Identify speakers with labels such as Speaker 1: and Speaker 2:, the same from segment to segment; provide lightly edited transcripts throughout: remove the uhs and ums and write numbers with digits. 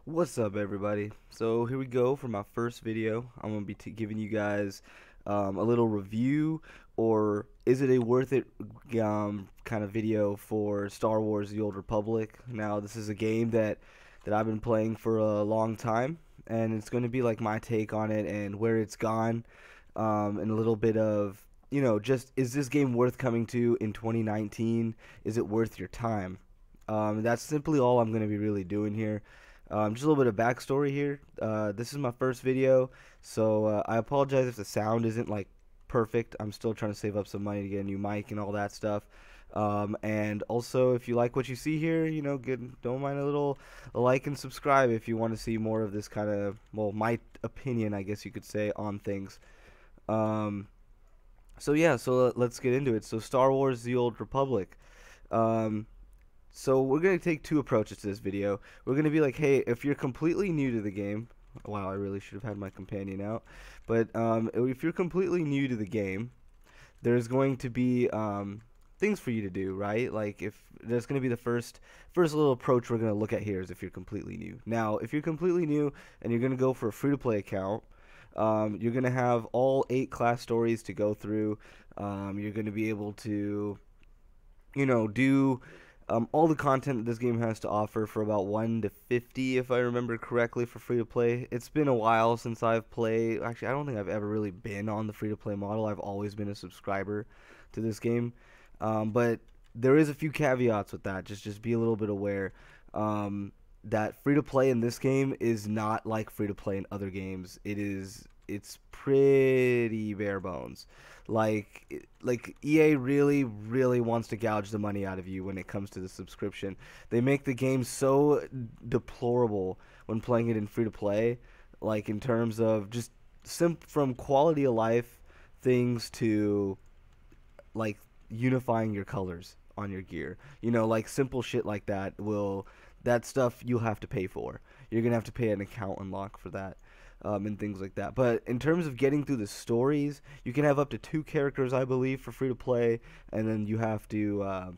Speaker 1: What's up, everybody? So here we go for my first video. I'm gonna be giving you guys a little review, or is it a worth it kind of video for Star Wars: The Old Republic. Now, this is a game that I've been playing for a long time, and it's going to be like my take on it and where it's gone, and a little bit of just is this game worth coming to in 2019? Is it worth your time? That's simply all I'm going to be really doing here. Just a little bit of backstory here. This is my first video, so I apologize if the sound isn't like perfect. I'm still trying to save up some money to get a new mic and all that stuff. And also, if you like what you see here, don't mind a like and subscribe if you want to see more of this kind of, well, my opinion, I guess you could say, on things. Um, so yeah, so let's get into it. So Star Wars: The Old Republic. Um, so we're going to take two approaches to this video. We're going to be like, hey, if you're completely new to the game, wow, I really should have had my companion out. But if you're completely new to the game, there's going to be things for you to do, right? Like if there's going to be the first little approach we're going to look at here is if you're completely new. Now, if you're completely new and you're going to go for a free-to-play account, you're going to have all 8 class stories to go through. You're going to be able to, do all the content that this game has to offer for about 1 to 50, if I remember correctly, for free to play. It's been a while since I've played. Actually, I don't think I've ever really been on the free to play model. I've always been a subscriber to this game, but there is a few caveats with that. Just be a little bit aware. That free to play in this game is not like free to play in other games. It's pretty bare bones. Like EA really wants to gouge the money out of you when it comes to the subscription. They make the game so deplorable when playing it in free to play, like in terms of just from quality of life things to like unifying your colors on your gear. Like simple shit like that stuff you'll have to pay for. You're gonna have to pay an account unlock for that. And things like that. But in terms of getting through the stories, you can have up to 2 characters, I believe, for free to play, and then you have to,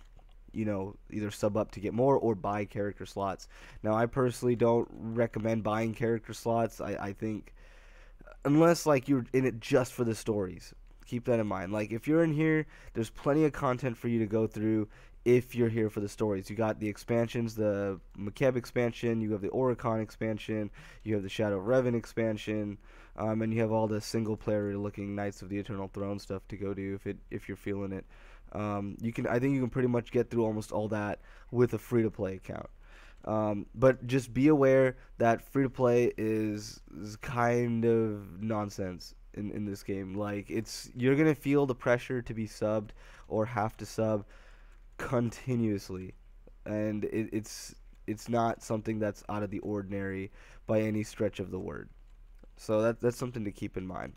Speaker 1: either sub up to get more or buy character slots. Now, I personally don't recommend buying character slots. I think, unless like you're in it just for the stories. Keep that in mind. Like if you're in here, there's plenty of content for you to go through if you're here for the stories. You got the expansions, the Makeb expansion, you have the Oricon expansion, you have the Shadow of Revan expansion, and you have all the single player looking Knights of the Eternal Throne stuff to go do if you're feeling it. I think you can pretty much get through almost all that with a free to play account. But just be aware that free to play is kind of nonsense in this game. Like you're gonna feel the pressure to be subbed or have to sub continuously, and it's not something that's out of the ordinary by any stretch of the word. So that's something to keep in mind.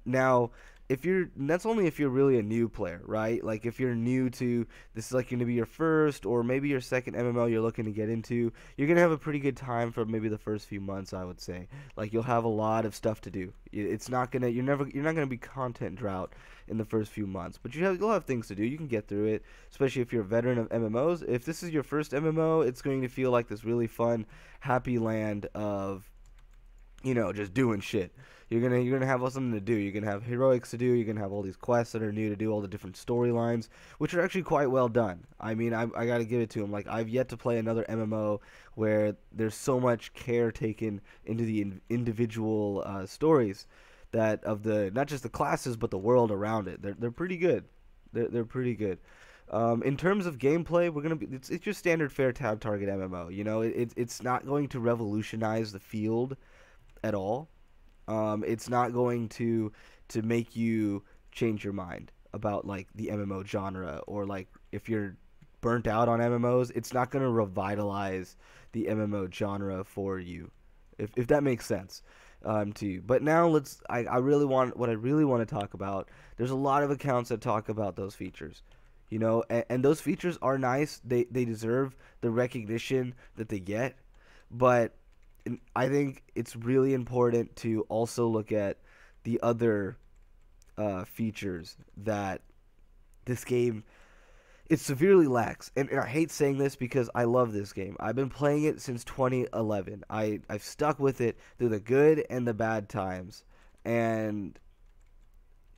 Speaker 1: Now, if you're that's only if you're really a new player, right? Like if you're new to this is like going to be your first or maybe your second MMO you're looking to get into, you're going to have a pretty good time for maybe the first few months, I would say. Like you'll have a lot of stuff to do. It's not going to you're not going to be content drought in the first few months, but you'll have things to do. You can get through it, especially if you're a veteran of MMOs. If this is your first MMO, it's going to feel like this really fun, happy land of just doing shit. You're gonna have something to do. You're gonna have heroics to do. You're gonna have all these quests that are new to do, all the different storylines, which are actually quite well done. I mean, I gotta give it to them. Like I've yet to play another MMO where there's so much care taken into the individual stories that of the not just the classes but the world around it. They're pretty good. They're pretty good. In terms of gameplay, it's your standard fair tab target MMO. It's not going to revolutionize the field at all. It's not going to make you change your mind about like the MMO genre, or like if you're burnt out on MMOs, it's not going to revitalize the MMO genre for you, if that makes sense to you. But now I really want what I really want to talk about. There's a lot of accounts that talk about those features. And those features are nice. They deserve the recognition that they get, but I think it's really important to also look at the other features that this game It severely lacks, and I hate saying this because I love this game. I've been playing it since 2011. I've stuck with it through the good and the bad times, and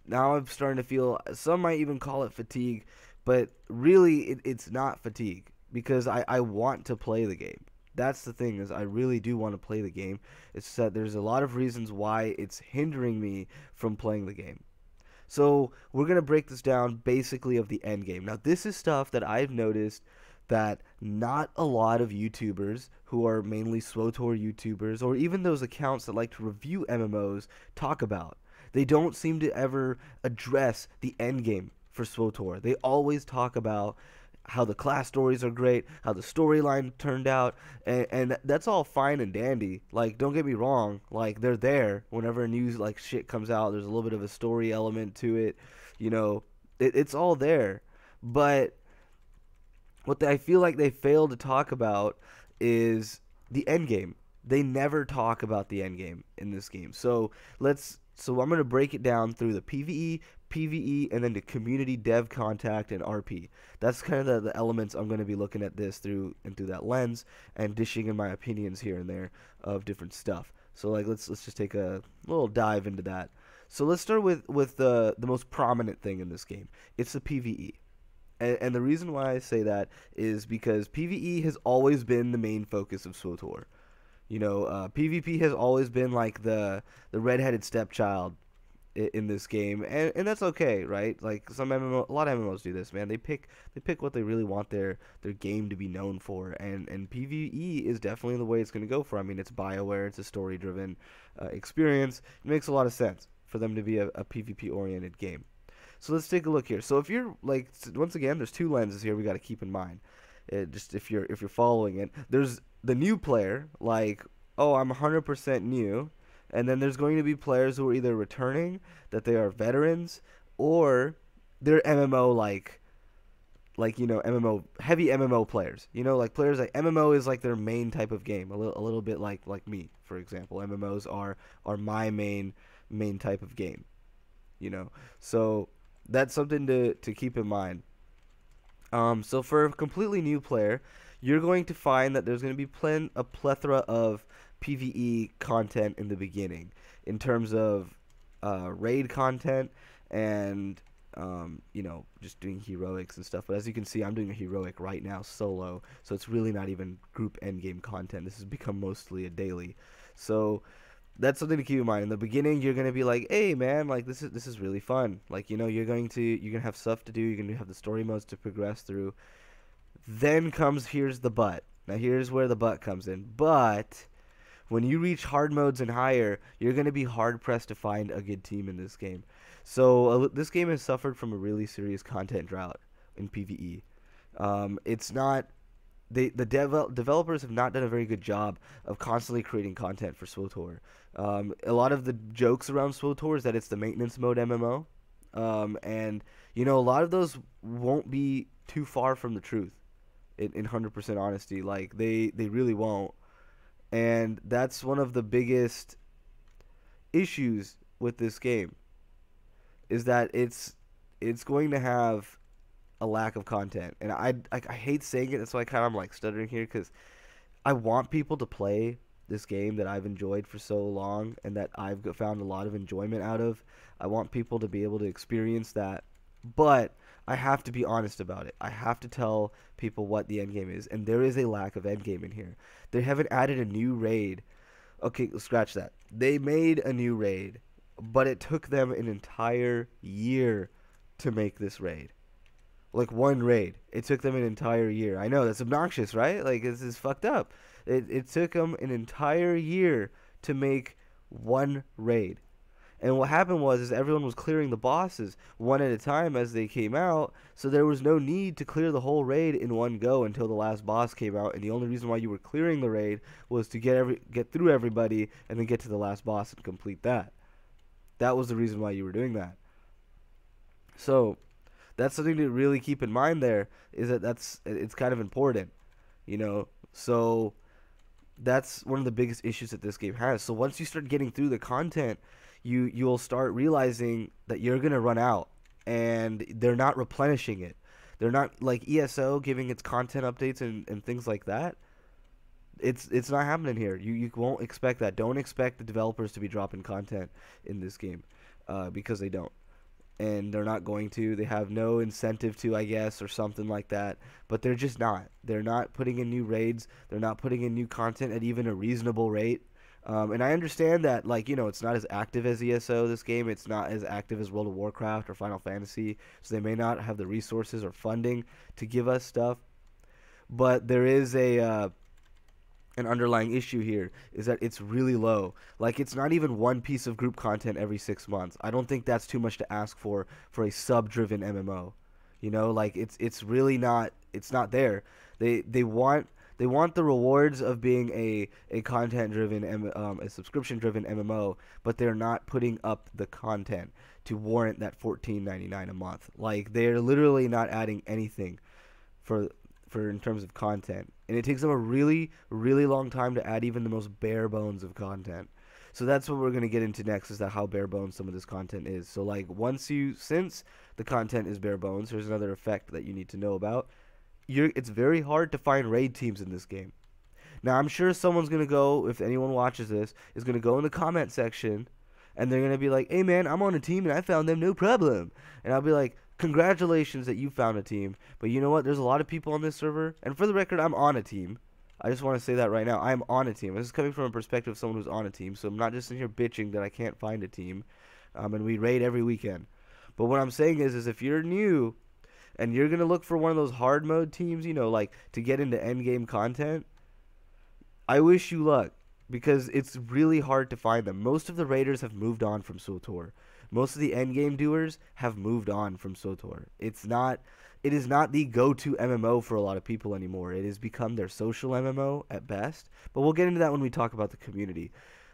Speaker 1: now I'm starting to feel, some might even call it fatigue, but really it's not fatigue because I want to play the game. That's the thing, is I really do want to play the game. It's that there's a lot of reasons why it's hindering me from playing the game. So we're going to break this down basically of the end game. Now this is stuff that I've noticed that not a lot of YouTubers who are mainly Swtor YouTubers, or even those accounts that like to review MMOs, talk about. They don't seem to ever address the end game for Swtor. They always talk about how the class stories are great, how the storyline turned out, and that's all fine and dandy. Like, don't get me wrong, like, they're there whenever new like shit comes out. There's a little bit of a story element to it, you know. It's all there, but I feel like they fail to talk about is the end game. They never talk about the end game in this game. So I'm going to break it down through the PvE, PvE, and then the community dev contact and RP. That's kind of the elements I'm going to be looking at this through that lens, and dishing in my opinions here and there of different stuff. So like let's just take a little dive into that. So let's start with the most prominent thing in this game. It's the PvE. And the reason why I say that is because PvE has always been the main focus of Swtor. You know, PvP has always been like the redheaded stepchild in this game, and that's okay, right? Like a lot of MMOs do this, man. They pick what they really want their game to be known for, and PvE is definitely the way it's going to go for. I mean, it's BioWare, it's a story driven experience. It makes a lot of sense for them to be a PvP oriented game. So let's take a look here. So if you're like, once again, there's two lenses here we got to keep in mind. Just if you're following it, there's the new player, like, oh, I'm 100% new, and then there's going to be players who are either returning, that they are veterans, or they're MMO like you know, MMO heavy MMO players. You know, like players like MMO is like their main type of game. A little bit like me, for example. MMOs are my main type of game. You know, so that's something to keep in mind. So for a completely new player, you're going to find that there's going to be a plethora of PvE content in the beginning, in terms of raid content and you know, just doing heroics and stuff. But as you can see, I'm doing a heroic right now solo, so it's really not even group endgame content. This has become mostly a daily. So that's something to keep in mind. In the beginning, you're gonna be like, "Hey, man, like this is really fun. Like, you know, you're gonna have stuff to do. You're gonna have the story modes to progress through." Then here's the but. Now here's where the but comes in. But when you reach hard modes and higher, you're gonna be hard pressed to find a good team in this game. So this game has suffered from a really serious content drought in PvE. It's not. Developers have not done a very good job of constantly creating content for Swtor. A lot of the jokes around Swtor is that it's the maintenance mode MMO, and you know, a lot of those won't be too far from the truth. In 100% honesty, like they really won't, and that's one of the biggest issues with this game, is that it's going to have a lack of content. And I hate saying it. That's why I'm like stuttering here, because I want people to play this game that I've enjoyed for so long and that I've found a lot of enjoyment out of. I want people to be able to experience that, but I have to be honest about it. I have to tell people what the end game is, and there is a lack of end game in here. They haven't added a new raid. Okay, scratch that. They made a new raid, but it took them an entire year to make this raid. Like one raid, it took them an entire year. I know, that's obnoxious, right? Like, this is fucked up. It took them an entire year to make one raid. And what happened is everyone was clearing the bosses one at a time as they came out, so there was no need to clear the whole raid in one go until the last boss came out. And the only reason why you were clearing the raid was to get through everybody and then get to the last boss and complete that. That was the reason why you were doing that. So that's something to really keep in mind. There is that it's kind of important, you know. So that's one of the biggest issues that this game has. So once you start getting through the content, you'll start realizing that you're gonna run out, and they're not replenishing it. They're not like ESO giving its content updates and things like that. It's not happening here. You won't expect that. Don't expect the developers to be dropping content in this game, because they don't, and they're not going to. They have no incentive to, I guess, or something like that. But they're just not. They're not putting in new raids. They're not putting in new content at even a reasonable rate. And I understand that, like, it's not as active as ESO, this game. It's not as active as World of Warcraft or Final Fantasy, so they may not have the resources or funding to give us stuff. But there is an underlying issue here, is that it's really low. Like, it's not even one piece of group content every 6 months. I don't think that's too much to ask for a sub-driven MMO. Like, it's really not. It's not there. They want the rewards of being a content-driven, a subscription-driven MMO, but they're not putting up the content to warrant that $14.99 a month. Like, they're literally not adding anything for in terms of content, and it takes them a really, really long time to add even the most bare bones of content. So that's what we're going to get into next, is that how bare bones some of this content is. So, like, since the content is bare bones, there's another effect that you need to know about. It's very hard to find raid teams in this game. Now, I'm sure someone's going to go, if anyone watches this, is going to go in the comment section, and they're going to be like, hey man, I'm on a team and I found them, no problem. And I'll be like, congratulations that you found a team, but you know what? There's a lot of people on this server, and for the record, I'm on a team. I just want to say that right now. I'm on a team. This is coming from a perspective of someone who's on a team, so I'm not just in here bitching that I can't find a team, and we raid every weekend. But what I'm saying is if you're new, and you're going to look for one of those hard mode teams, like to get into endgame content, I wish you luck, because it's really hard to find them. Most of the raiders have moved on from Swtor. Most of the endgame doers have moved on from Swtor. It is not the go-to MMO for a lot of people anymore. It has become their social MMO at best. But we'll get into that when we talk about the community.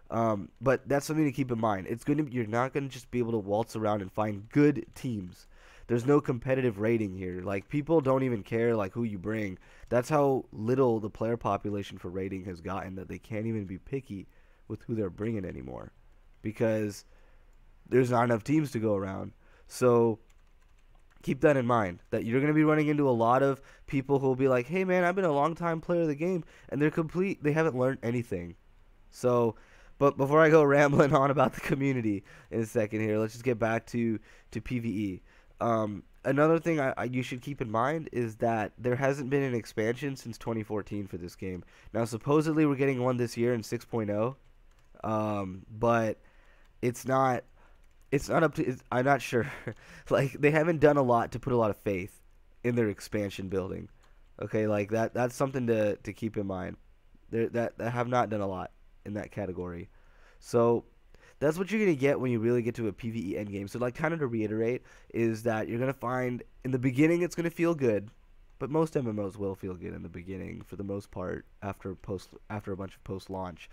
Speaker 1: But that's something to keep in mind. You're not going to just be able to waltz around and find good teams. There's no competitive rating here. Like, people don't even care, like, who you bring. That's how little the player population for rating has gotten, that they can't even be picky with who they're bringing anymore, because there's not enough teams to go around. So keep that in mind, that you're going to be running into a lot of people who will be like, hey man, I've been a long time player of the game, and they haven't learned anything. So, but before I go rambling on about the community in a second here, let's just get back to PvE. Another thing you should keep in mind is that there hasn't been an expansion since 2014 for this game. Now, supposedly we're getting one this year in 6.0, but it's not up to. I'm not sure. Like, they haven't done a lot to put a lot of faith in their expansion building. Okay, like that's something to keep in mind. That have not done a lot in that category. So that's what you're going to get when you really get to a PvE endgame. So, like, kind of to reiterate, is that you're going to find, in the beginning, it's going to feel good, but most MMOs will feel good in the beginning, for the most part, after a bunch of post-launch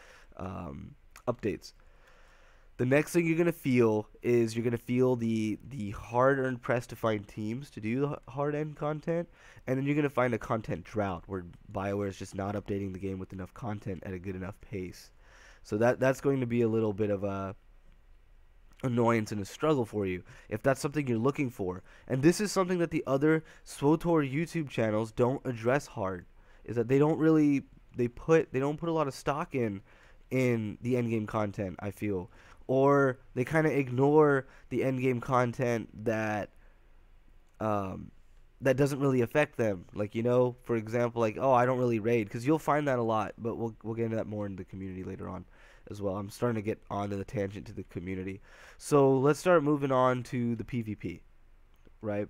Speaker 1: updates. The next thing you're going to feel is the hard-earned press to find teams to do the hard-end content, and then you're going to find a content drought, where BioWare is just not updating the game with enough content at a good enough pace. So that's going to be a little bit of a annoyance and a struggle for you, if that's something you're looking for. And this is something that the other Swtor YouTube channels don't address hard, is that they don't put a lot of stock in the endgame content, I feel. Or they kind of ignore the endgame content that doesn't really affect them. Like, for example, like, oh, I don't really raid, because you'll find that a lot, but we'll get into that more in the community later on as well. I'm starting to get onto the tangent to the community. So let's start moving on to the PvP, right?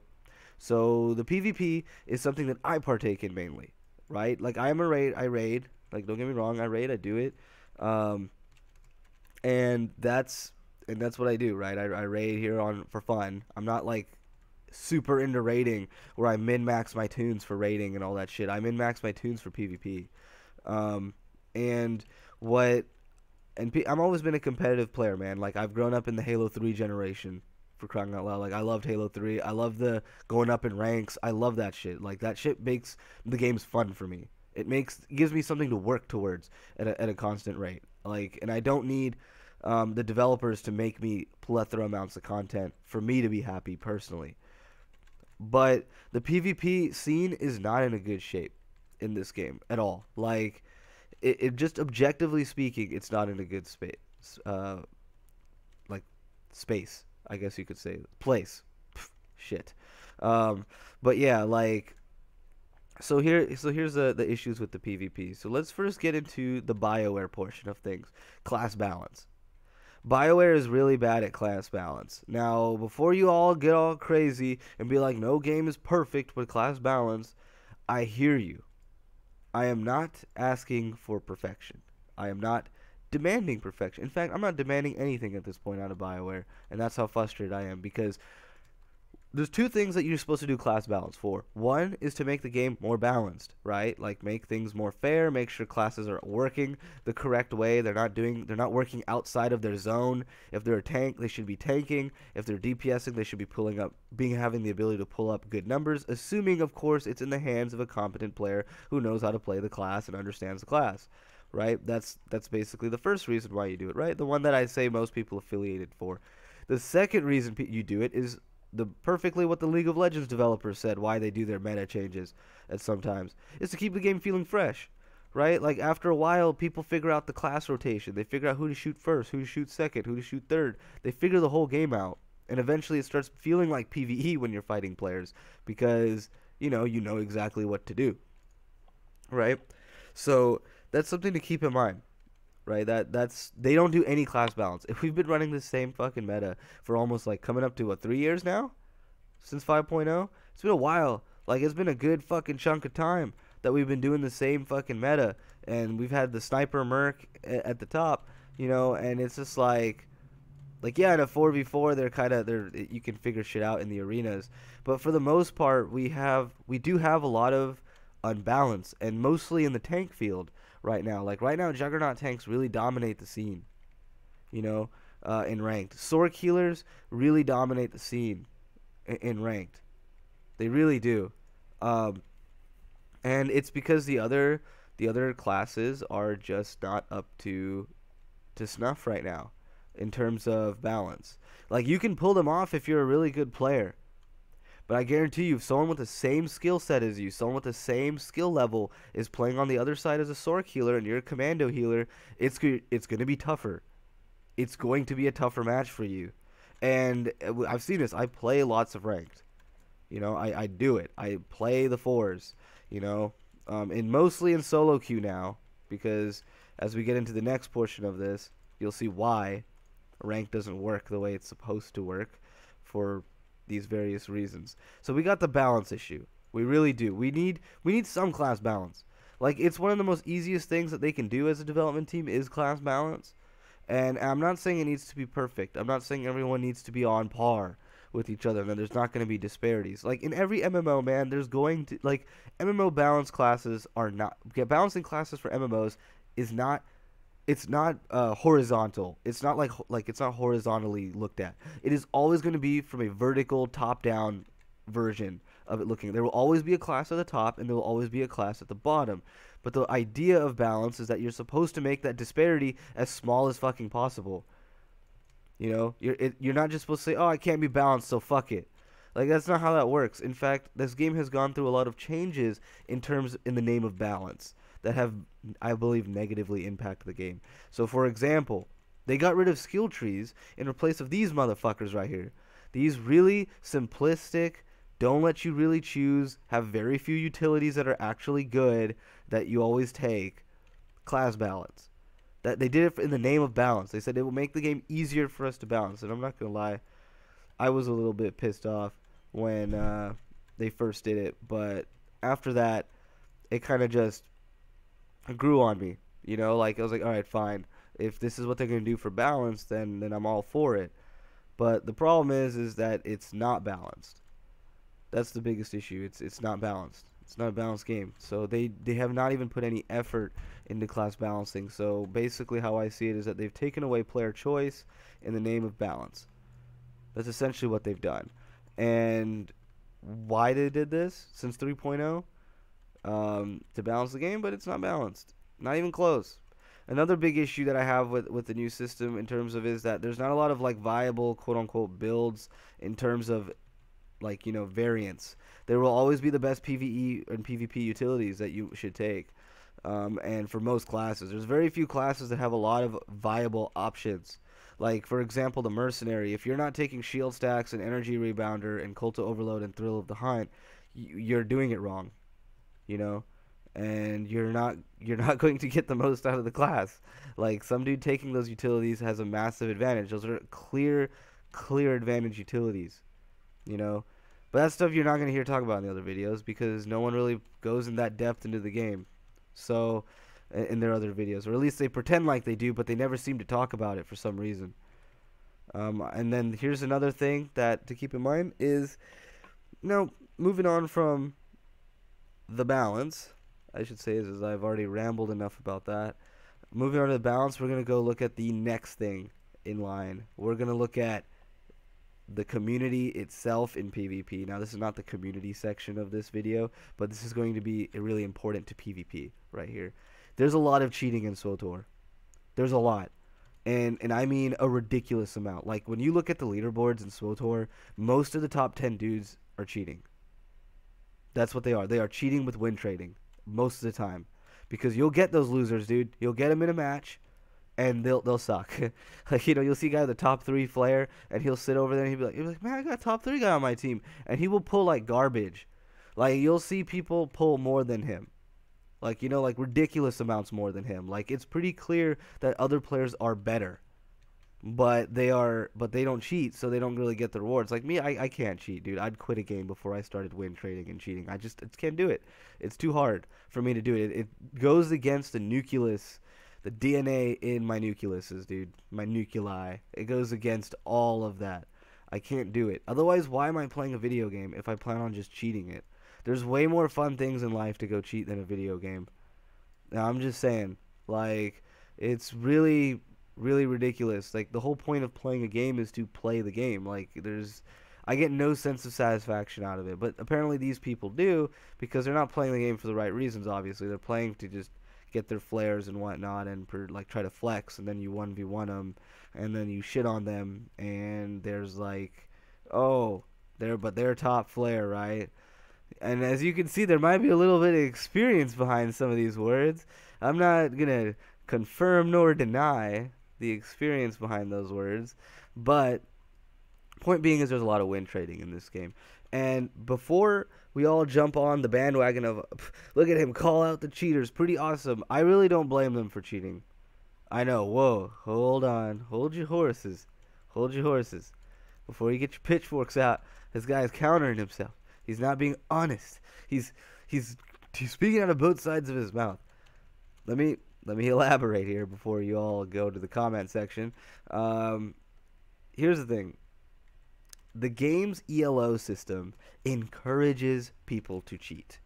Speaker 1: So the PvP is something that I partake in mainly, right? Like, I raid. Like, don't get me wrong, I raid, I do it. And that's what I do, right? I raid here for fun. I'm not like super into raiding where I min-max my tunes for raiding and all that shit. I min-max my tunes for PvP. I've always been a competitive player, man. Like, I've grown up in the Halo 3 generation, for crying out loud. Like, I loved Halo 3. I love the going up in ranks. I love that shit. Like, that shit makes the games fun for me. It gives me something to work towards at a constant rate. Like, and I don't need the developers to make me plethora amounts of content for me to be happy personally. But the PvP scene is not in a good shape in this game at all. Like, it just objectively speaking, it's not in a good space. Uh, like space, I guess you could say, place. Pff, shit. Um, but yeah, like here's the issues with the PvP. So let's first get into the BioWare portion of things, class balance. BioWare is really bad at class balance. Now, before you all get all crazy and be like, no game is perfect with class balance, I hear you. I am not asking for perfection. I am not demanding perfection. In fact, I'm not demanding anything at this point out of BioWare, and that's how frustrated I am because there's two things that you're supposed to do class balance for. One is to make the game more balanced, right? Like make things more fair, make sure classes are working the correct way. They're not working outside of their zone. If they're a tank, they should be tanking. If they're DPSing, they should be having the ability to pull up good numbers, assuming of course it's in the hands of a competent player who knows how to play the class and understands the class. Right? That's basically the first reason why you do it, right? The one that I say most people affiliated for. The second reason you do it is perfectly what the League of Legends developers said why they do their meta changes at sometimes is to keep the game feeling fresh, right? Like after a while, people figure out the class rotation. They figure out who to shoot first, who to shoot second, who to shoot third. They figure the whole game out, and eventually it starts feeling like PvE when you're fighting players because you know exactly what to do, right? So that's something to keep in mind. Right, that's they don't do any class balance. If we've been running the same fucking meta for almost like coming up to what 3 years now, since 5.0, it's been a while. Like it's been a good fucking chunk of time that we've been doing the same fucking meta, and we've had the sniper merc at the top, and it's just like yeah, in a 4v4 they're you can figure shit out in the arenas, but for the most part we do have a lot of unbalance, and mostly in the tank field right now. Like right now, Juggernaut tanks really dominate the scene, in ranked. Sork healers really dominate the scene in ranked. They really do, and it's because the other classes are just not up to snuff right now in terms of balance. Like you can pull them off if you're a really good player. But I guarantee you, if someone with the same skill set as you, someone with the same skill level is playing on the other side as a Sork healer and you're a commando healer, it's going to be tougher. It's going to be a tougher match for you. And I've seen this. I play lots of ranked. I do it. I play the fours, and mostly in solo queue now, because as we get into the next portion of this, you'll see why rank doesn't work the way it's supposed to work for these various reasons. So we got the balance issue. We really do. We need some class balance. Like it's one of the most easiest things that they can do as a development team is class balance. And I'm not saying it needs to be perfect. I'm not saying everyone needs to be on par with each other and there's not going to be disparities. Like in every MMO, man, there's going to MMO balance classes are not balancing classes for MMOs is not it's not horizontal. It's not like it's not horizontally looked at. It is always going to be from a vertical top-down version of it looking. There will always be a class at the top and there will always be a class at the bottom. But the idea of balance is that you're supposed to make that disparity as small as fucking possible. You're not just supposed to say, "Oh, I can't be balanced, so fuck it." Like that's not how that works. In fact, this game has gone through a lot of changes in the name of balance that have, I believe, negatively impacted the game. So, for example, they got rid of skill trees in place of these motherfuckers right here. These really simplistic, don't let you really choose, have very few utilities that are actually good that you always take, class balance. That they did it in the name of balance. They said it will make the game easier for us to balance. And I'm not going to lie, I was a little bit pissed off when they first did it. But after that, it kind of just grew on me. I was like, all right, fine. If this is what they're going to do for balance, then I'm all for it. But the problem is that it's not balanced. That's the biggest issue. It's not balanced. It's not a balanced game. So they have not even put any effort into class balancing. So basically how I see it is that they've taken away player choice in the name of balance. That's essentially what they've done. And why they did this since 3.0? To balance the game, but it's not balanced. Not even close. Another big issue that I have with the new system in terms of is that there's not a lot of viable quote-unquote builds in terms of like, variants. There will always be the best PvE and PvP utilities that you should take. And for most classes, there's very few classes that have a lot of viable options. Like, for example, the Mercenary. If you're not taking Shield Stacks and Energy Rebounder and Cult of Overload and Thrill of the Hunt, you're doing it wrong, you know? And you're not going to get the most out of the class. Like, some dude taking those utilities has a massive advantage. Those are clear advantage utilities, you know? But that's stuff you're not going to hear talk about in the other videos because no one really goes in that depth into the game. So, in their other videos, or at least they pretend like they do, but they never seem to talk about it for some reason. And then here's another thing that to keep in mind is, moving on from the balance, I should say, is I've already rambled enough about that. Moving on to the balance, we're going to go look at the next thing in line. We're going to look at the community itself in PvP. Now, this is not the community section of this video, but this is going to be really important to PvP right here. There's a lot of cheating in SWTOR. There's a lot. And I mean a ridiculous amount. Like, when you look at the leaderboards in SWTOR, most of the top 10 dudes are cheating. That's what they are. They are cheating with win trading most of the time. Because you'll get those losers, dude. You'll get them in a match, and they'll suck. Like, you'll see a guy with a top 3 flare, and he'll sit over there, and he'll be like, man, I got a top 3 guy on my team. And he will pull, like, garbage. Like, you'll see people pull more than him. Like, like ridiculous amounts more than him. Like, it's pretty clear that other players are better. But they don't cheat, so they don't really get the rewards. Like me, I can't cheat, dude. I'd quit a game before I started win trading and cheating. I can't do it. It's too hard for me to do it. It goes against the nucleus, the DNA in my nucleuses, dude. My nuclei. It goes against all of that. I can't do it. Otherwise, why am I playing a video game if I plan on just cheating it? There's way more fun things in life to go cheat than a video game. Now, I'm just saying, like, it's really ridiculous. Like, the whole point of playing a game is to play the game. Like, I get no sense of satisfaction out of it, but apparently these people do, because they're not playing the game for the right reasons. Obviously, they're playing to just get their flares and whatnot, and like try to flex, and then you 1v1 them, and then you shit on them, and there's like, oh, they're top flare, right? And as you can see, there might be a little bit of experience behind some of these words. I'm not gonna confirm nor deny the experience behind those words, but point being is there's a lot of win trading in this game. And before we all jump on the bandwagon of, look at him call out the cheaters, pretty awesome, I really don't blame them for cheating. I know, whoa, hold on, hold your horses, before you get your pitchforks out. This guy is countering himself. He's not being honest. He's speaking out of both sides of his mouth. Let me elaborate here before you all go to the comment section. Here's the thing. The game's ELO system encourages people to cheat.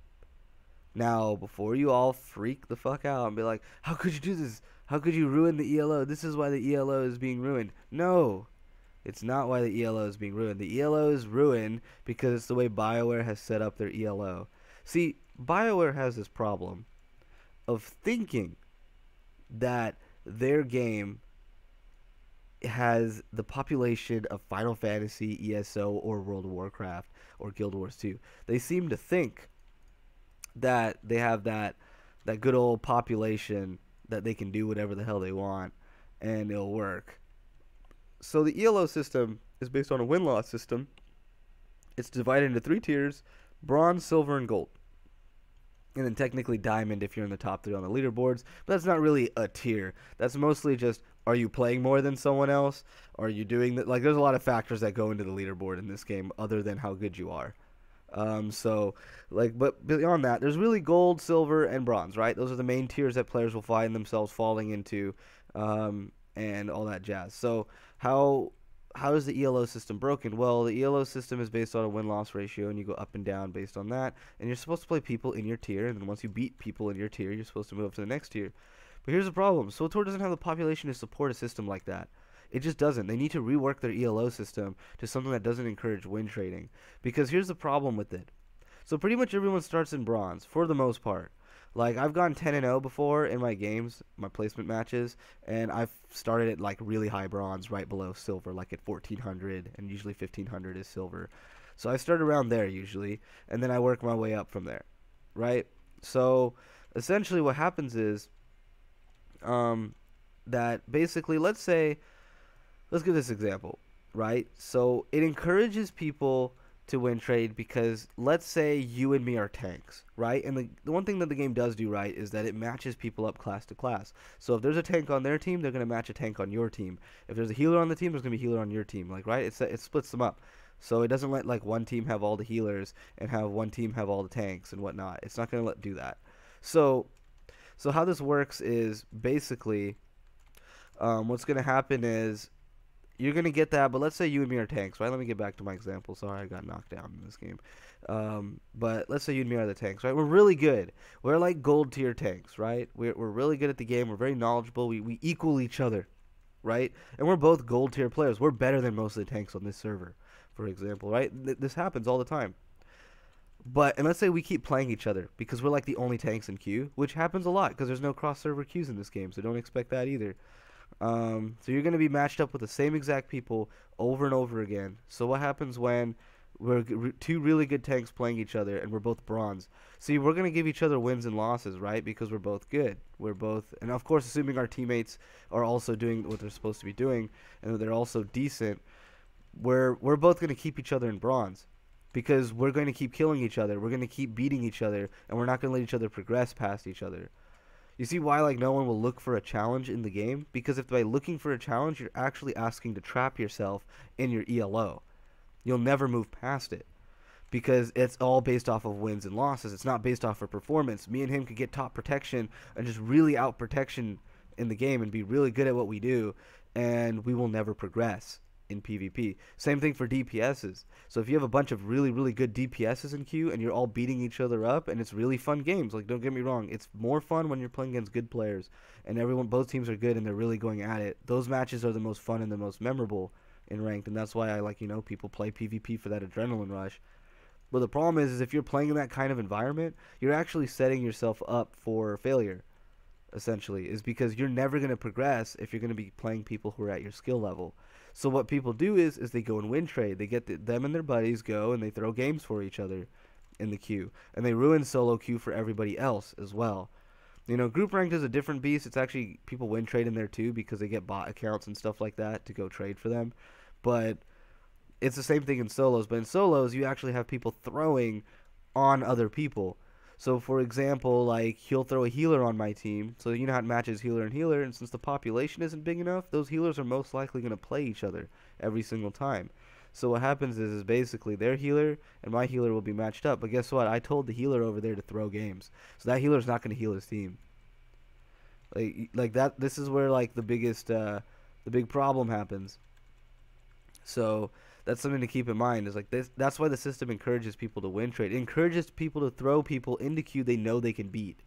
Speaker 1: Now, before you all freak the fuck out and be like, how could you do this? How could you ruin the ELO? This is why the ELO is being ruined. No, it's not why the ELO is being ruined. The ELO is ruined because it's the way BioWare has set up their ELO. See, BioWare has this problem of thinking that their game has the population of Final Fantasy, ESO, or World of Warcraft, or Guild Wars 2. They seem to think that they have that good old population that they can do whatever the hell they want and it'll work. So the ELO system is based on a win-loss system. It's divided into 3 tiers: bronze, silver, and gold. And then technically diamond if you're in the top 3 on the leaderboards. But that's not really a tier. That's mostly just, are you playing more than someone else? Are you doing that? Like, there's a lot of factors that go into the leaderboard in this game other than how good you are. But beyond that, there's really gold, silver, and bronze, right? Those are the main tiers that players will find themselves falling into, and all that jazz. So how is the ELO system broken? Well, the ELO system is based on a win-loss ratio, and you go up and down based on that. And you're supposed to play people in your tier, and then once you beat people in your tier, you're supposed to move up to the next tier. But here's the problem. SWTOR doesn't have the population to support a system like that. It just doesn't. They need to rework their ELO system to something that doesn't encourage win trading. Because here's the problem with it. So pretty much everyone starts in bronze, for the most part. Like, I've gone 10-0 before in my games, my placement matches, and I've started at, like, really high bronze, right below silver, like at 1400, and usually 1500 is silver. So I start around there usually, and then I work my way up from there, right? So essentially, what happens is um, that basically, let's give this example, right? So it encourages people to win trade because let's say you and me are tanks, right? And the one thing that the game does do right is that it matches people up class to class. So if there's a tank on their team, they're going to match a tank on your team. If there's a healer on the team, there's going to be a healer on your team, like, right? It splits them up. So it doesn't let like one team have all the healers and have one team have all the tanks and whatnot. It's not going to let do that. So so how this works is basically what's going to happen is you're gonna get that, but let's say you and me are tanks, right? Let me get back to my example. Sorry, I got knocked down in this game. But let's say you and me are the tanks, right? We're really good. We're like gold tier tanks, right? We're really good at the game. We're very knowledgeable. We equal each other, right? And we're both gold tier players. We're better than most of the tanks on this server, for example, right? This happens all the time. And let's say we keep playing each other because we're like the only tanks in queue, which happens a lot because there's no cross server queues in this game, so don't expect that either. So you're going to be matched up with the same exact people over and over again. So what happens when we're two really good tanks playing each other and we're both bronze? See, we're going to give each other wins and losses, right? Because we're both good. We're both, and of course, assuming our teammates are also doing what they're supposed to be doing and they're also decent, we're both going to keep each other in bronze. Because we're going to keep killing each other, we're going to keep beating each other, and we're not going to let each other progress past each other. You see why like no one will look for a challenge in the game? Because if by looking for a challenge, you're actually asking to trap yourself in your ELO. You'll never move past it. Because it's all based off of wins and losses. It's not based off of performance. Me and him could get top protection and just really out protection in the game and be really good at what we do, and we will never progress in PvP. Same thing for DPSs. So if you have a bunch of really, really good DPSs in queue and you're all beating each other up and it's really fun games, like don't get me wrong, it's more fun when you're playing against good players and both teams are good and they're really going at it. Those matches are the most fun and the most memorable in ranked, and that's why I like, people play PvP for that adrenaline rush. But the problem is if you're playing in that kind of environment, you're actually setting yourself up for failure, essentially, is because you're never going to progress if you're going to be playing people who are at your skill level. So what people do is they go and win trade. They get them and their buddies go and they throw games for each other in the queue. And they ruin solo queue for everybody else as well. Group ranked is a different beast. It's actually, people win trade in there too because they get bot accounts and stuff like that to go trade for them. But it's the same thing in solos. But in solos, you actually have people throwing on other people. So, for example, like, he'll throw a healer on my team. So, you know how it matches healer and healer. And since the population isn't big enough, those healers are most likely going to play each other every single time. So, what happens is basically their healer and my healer will be matched up. But guess what? I told the healer over there to throw games. So, that healer's not going to heal his team. Like that, this is where, like, the big problem happens. So that's something to keep in mind. Is like this. That's why the system encourages people to win trade. It encourages people to throw people into queue they know they can beat,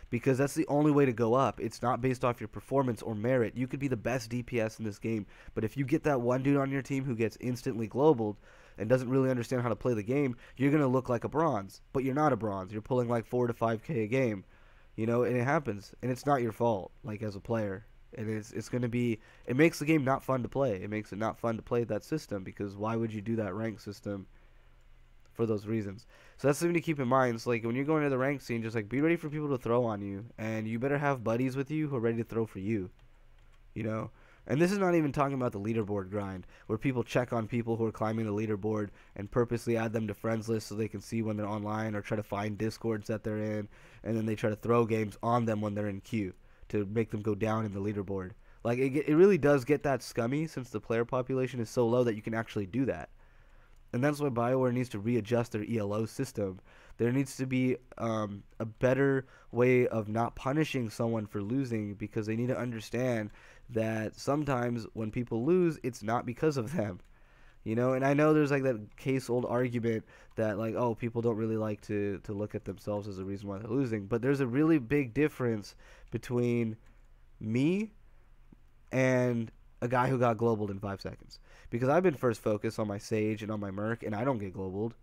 Speaker 1: because that's the only way to go up. It's not based off your performance or merit. You could be the best DPS in this game, but if you get that one dude on your team who gets instantly globaled and doesn't really understand how to play the game, you're gonna look like a bronze. But you're not a bronze. You're pulling like 4 to 5K a game, and it happens, and it's not your fault. Like as a player. And it's going to be, it makes the game not fun to play. It makes it not fun to play that system, because why would you do that rank system for those reasons? So that's something to keep in mind. It's like when you're going to the rank scene, just like be ready for people to throw on you, and you better have buddies with you who are ready to throw for you, And this is not even talking about the leaderboard grind, where people check on people who are climbing the leaderboard and purposely add them to friends lists so they can see when they're online, or try to find discords that they're in, and then they try to throw games on them when they're in queue to make them go down in the leaderboard. Like, it really does get that scummy, since the player population is so low that you can actually do that. And that's why BioWare needs to readjust their ELO system. There needs to be a better way of not punishing someone for losing, because they need to understand that sometimes when people lose, it's not because of them. And I know there's like that case-old argument that like, oh, people don't really like to look at themselves as a reason why they're losing. But there's a really big difference between me and a guy who got globaled in 5 seconds. Because I've been first focused on my Sage and on my Merc, and I don't get globaled.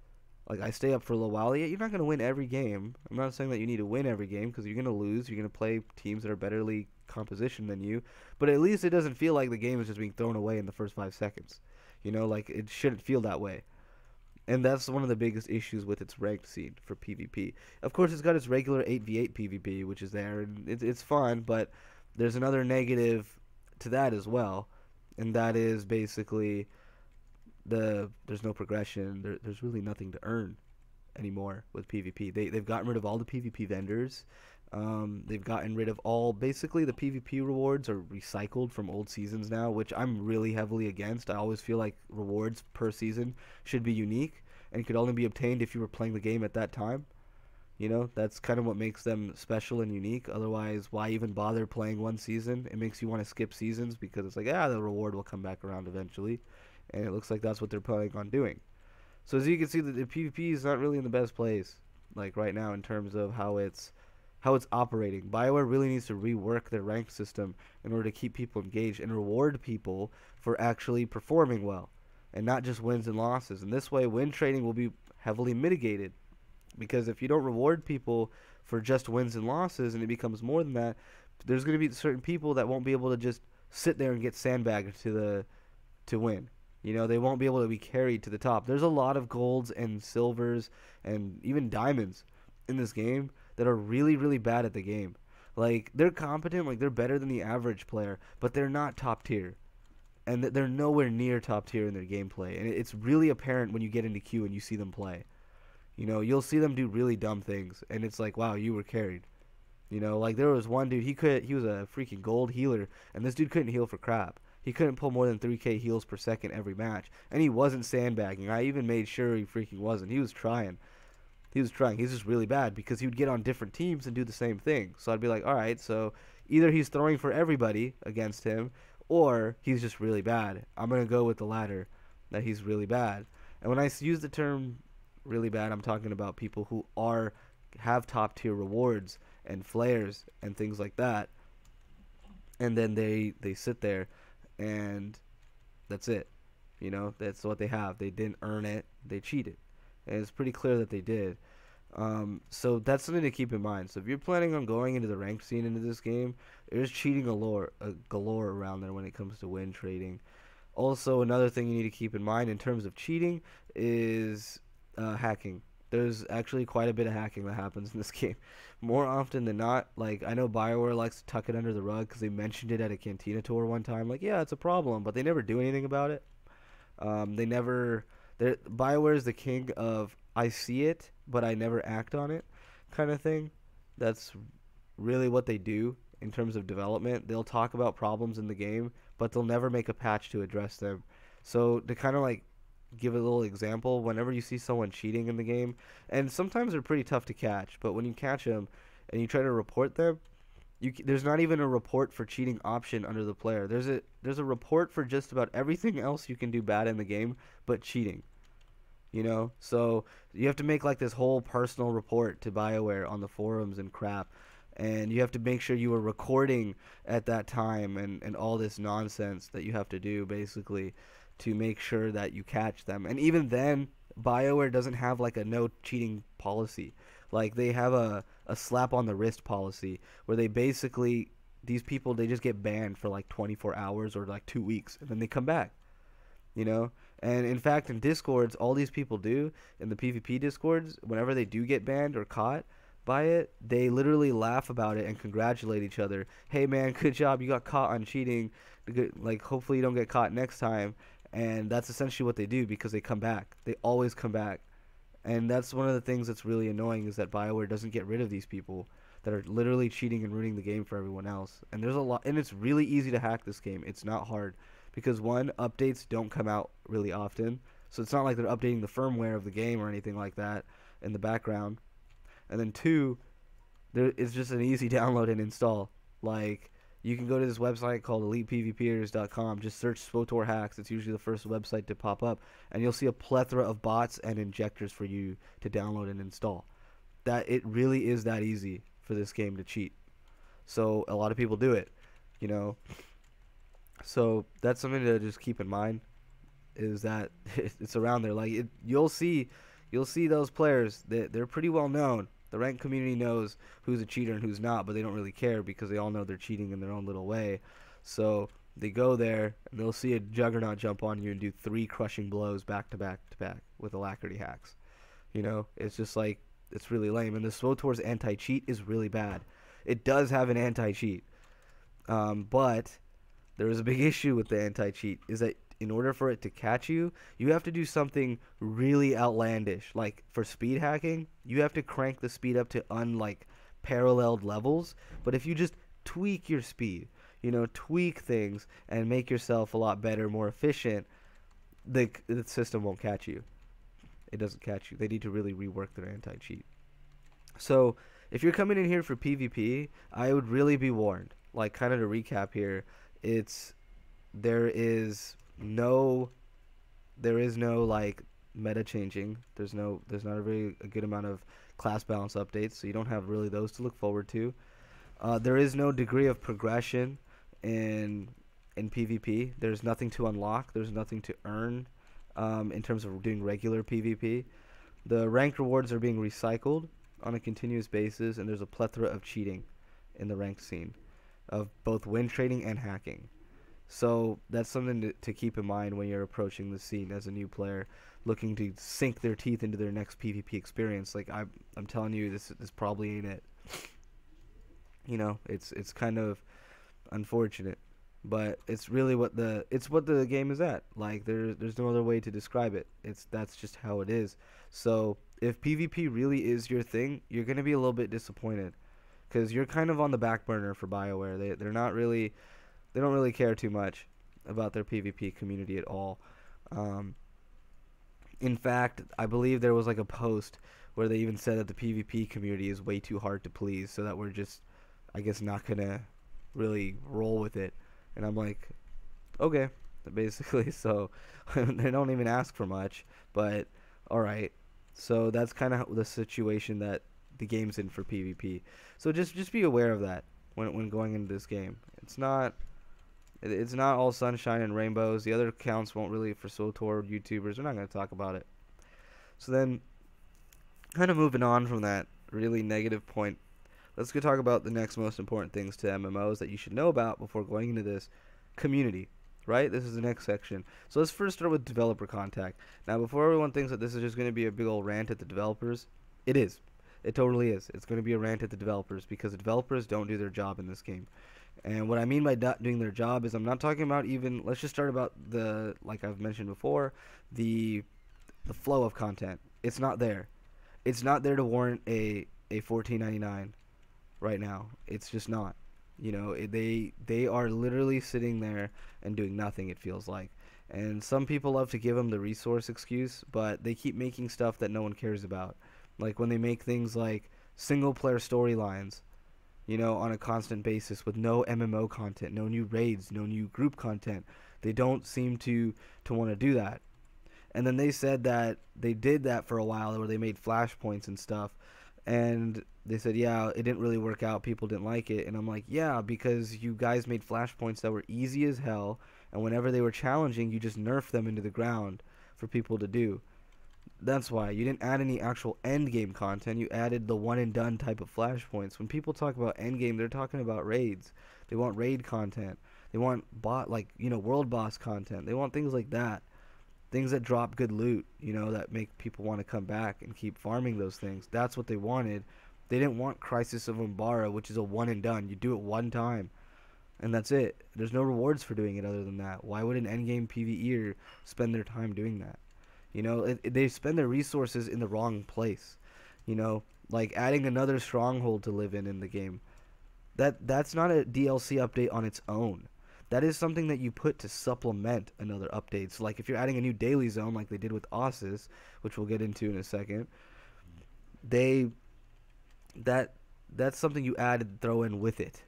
Speaker 1: Like, I stay up for a little while. Yeah, you're not going to win every game. I'm not saying that you need to win every game, because you're going to lose. You're going to play teams that are betterly compositioned than you. But at least it doesn't feel like the game is just being thrown away in the first 5 seconds. Like, it shouldn't feel that way. And that's one of the biggest issues with its ranked scene for PvP. Of course, it's got its regular 8v8 PvP, which is there, and it's fun, but there's another negative to that as well, and that is basically there's no progression. There's really nothing to earn anymore with PvP. They've gotten rid of all the PvP vendors. They've gotten rid of all, basically the PvP rewards are recycled from old seasons now, which I'm really heavily against. I always feel like rewards per season should be unique and could only be obtained if you were playing the game at that time. You know, that's kind of what makes them special and unique. Otherwise, why even bother playing one season? It makes you want to skip seasons because it's like, the reward will come back around eventually. And it looks like that's what they're planning on doing. So as you can see, the PvP is not really in the best place, like right now, in terms of how it's operating. BioWare really needs to rework their rank system in order to keep people engaged and reward people for actually performing well, and not just wins and losses. And this way, win trading will be heavily mitigated, because if you don't reward people for just wins and losses, and it becomes more than that, there's going to be certain people that won't be able to just sit there and get sandbagged to win. You know, they won't be able to be carried to the top. There's a lot of golds and silvers and even diamonds in this game that are really, really bad at the game. Like, they're competent, like, they're better than the average player, but they're not top tier. And they're nowhere near top tier in their gameplay. And it's really apparent when you get into queue and you see them play. You know, you'll see them do really dumb things, and it's like, wow, you were carried. You know, like, there was one dude, he was a freaking gold healer, and this dude couldn't heal for crap. He couldn't pull more than 3k heals per second every match. And he wasn't sandbagging. I even made sure he freaking wasn't. He was trying. He's just really bad, because he would get on different teams and do the same thing. So I'd be like, alright, so either he's throwing for everybody against him, or he's just really bad. I'm going to go with the latter, that he's really bad. And when I use the term really bad, I'm talking about people who have top tier rewards and flares and things like that. And then they sit there and that's it. You know, that's what they have. They didn't earn it. They cheated. And it's pretty clear that they did. So that's something to keep in mind. So if you're planning on going into the ranked scene into this game, there's cheating galore around there when it comes to win trading. Also, another thing you need to keep in mind in terms of cheating is hacking. There's actually quite a bit of hacking that happens in this game. More often than not, like, I know BioWare likes to tuck it under the rug because they mentioned it at a Cantina tour one time. Like, yeah, it's a problem, but they never do anything about it. BioWare is the king of I see it, but I never act on it kind of thing. That's really what they do in terms of development. They'll talk about problems in the game, but they'll never make a patch to address them. So to kind of like give a little example, whenever you see someone cheating in the game, and sometimes they're pretty tough to catch, but when you catch them and you try to report them, there's not even a report for cheating option under the player. There's a report for just about everything else you can do bad in the game, but cheating. You know, so you have to make like this whole personal report to BioWare on the forums and crap, and you have to make sure you were recording at that time and all this nonsense that you have to do basically to make sure that you catch them. And even then, BioWare doesn't have like a no cheating policy. Like, they have a slap on the wrist policy where they basically, these people, they just get banned for like 24 hours or like 2 weeks, and then they come back, you know. And in fact, in discords, all these people do in the PvP discords, whenever they do get banned or caught by it, they literally laugh about it and congratulate each other. Hey man, good job, you got caught on cheating. Like, hopefully you don't get caught next time. And that's essentially what they do, because they come back. They always come back. And that's one of the things that's really annoying, is that BioWare doesn't get rid of these people that are literally cheating and ruining the game for everyone else. And there's a lot, and it's really easy to hack this game. It's not hard, because one, updates don't come out really often, so it's not like they're updating the firmware of the game or anything like that in the background. And then two, it's just an easy download and install. Like, you can go to this website called elitepvpers.com, just search Swtor hacks. It's usually the first website to pop up, and you'll see a plethora of bots and injectors for you to download and install. That it really is that easy for this game to cheat. So a lot of people do it, you know. So that's something to just keep in mind, is that it's around there. Like, you'll see those players that they're pretty well known. The ranked community knows who's a cheater and who's not, but they don't really care because they all know they're cheating in their own little way. So They go there and they'll see a juggernaut jump on you and do 3 crushing blows back to back to back with alacrity hacks. It's just like, it's really lame. And the Swtor's anti-cheat is really bad. It does have an anti-cheat, but there is a big issue with the anti-cheat, is that in order for it to catch you, you have to do something really outlandish. Like for speed hacking, you have to crank the speed up to paralleled levels. But if you just tweak your speed, tweak things and make yourself a lot better, more efficient, the system won't catch you. It doesn't catch you. They need to really rework their anti-cheat. So if you're coming in here for PvP, I would really be warned. Like, kind of to recap here, there is no like meta changing. There's not a good amount of class balance updates, so you don't have really those to look forward to. There is no degree of progression in PvP. There's nothing to unlock. There's nothing to earn in terms of doing regular PvP. The ranked rewards are being recycled on a continuous basis, and there's a plethora of cheating in the ranked scene of both win trading and hacking. So that's something to keep in mind when you're approaching the scene as a new player looking to sink their teeth into their next PvP experience. Like, I'm telling you, this probably ain't it. It's kind of unfortunate, but it's really what the game is at. Like, there's no other way to describe it. That's just how it is. So if PvP really is your thing, you're gonna be a little bit disappointed, because you're kind of on the back burner for BioWare. They don't really care too much about their PvP community at all. In fact, I believe there was like a post where they even said that the PvP community is way too hard to please, so that we're just, I guess, not gonna really roll with it. And I'm like, okay, basically. So they don't even ask for much, but all right. So that's kind of the situation that the game's in for PvP. So just be aware of that when going into this game. It's not all sunshine and rainbows. The other accounts won't really, for Swtor YouTubers, we're not going to talk about it. So then, kind of moving on from that really negative point, let's go talk about the next most important things to MMOs that you should know about before going into this. Community, right? This is the next section. So let's first start with developer contact. Now, before everyone thinks that this is just going to be a big old rant at the developers, it is. It totally is. It's going to be a rant at the developers, because the developers don't do their job in this game. And what I mean by doing their job is, I'm not talking about even, let's just start about like I've mentioned before, the flow of content. It's not there. It's not there to warrant a $14.99 right now. It's just not. They are literally sitting there and doing nothing, it feels like. And some people love to give them the resource excuse, but they keep making stuff that no one cares about. Like when they make things like single player storylines, on a constant basis with no MMO content, no new raids, no new group content. They don't seem to want to do that. And then they said that they did that for a while, where they made flashpoints and stuff. And they said, yeah, it didn't really work out. People didn't like it. And I'm like, yeah, because you guys made flashpoints that were easy as hell. And whenever they were challenging, you just nerfed them into the ground for people to do. That's why you didn't add any actual endgame content. You added the one and done type of flashpoints. When people talk about endgame, they're talking about raids. They want raid content. They want world boss content. They want things like that. Things that drop good loot, that make people want to come back and keep farming those things. That's what they wanted. They didn't want Crisis of Umbara, which is a one and done. You do it one time, and that's it. There's no rewards for doing it other than that. Why would an endgame PvEer spend their time doing that? They spend their resources in the wrong place. Like adding another stronghold to live in the game. That's not a DLC update on its own. That is something that you put to supplement another update. So like if you're adding a new daily zone like they did with Ossus, which we'll get into in a second, that's something you add and throw in with it.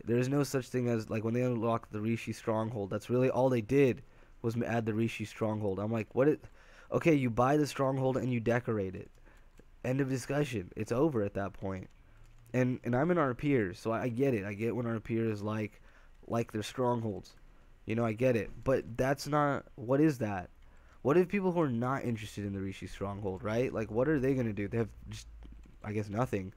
Speaker 1: There's no such thing as, like, when they unlocked the Rishi stronghold, that's really all they did was add the Rishi stronghold. I'm like, okay, you buy the stronghold and you decorate it. End of discussion. It's over at that point. And I'm an RPer, so I get it. I get when RPers like their strongholds. I get it. But that's not, what is that? What if people who are not interested in the Rishi stronghold, right? Like, what are they going to do? They have just, I guess, nothing.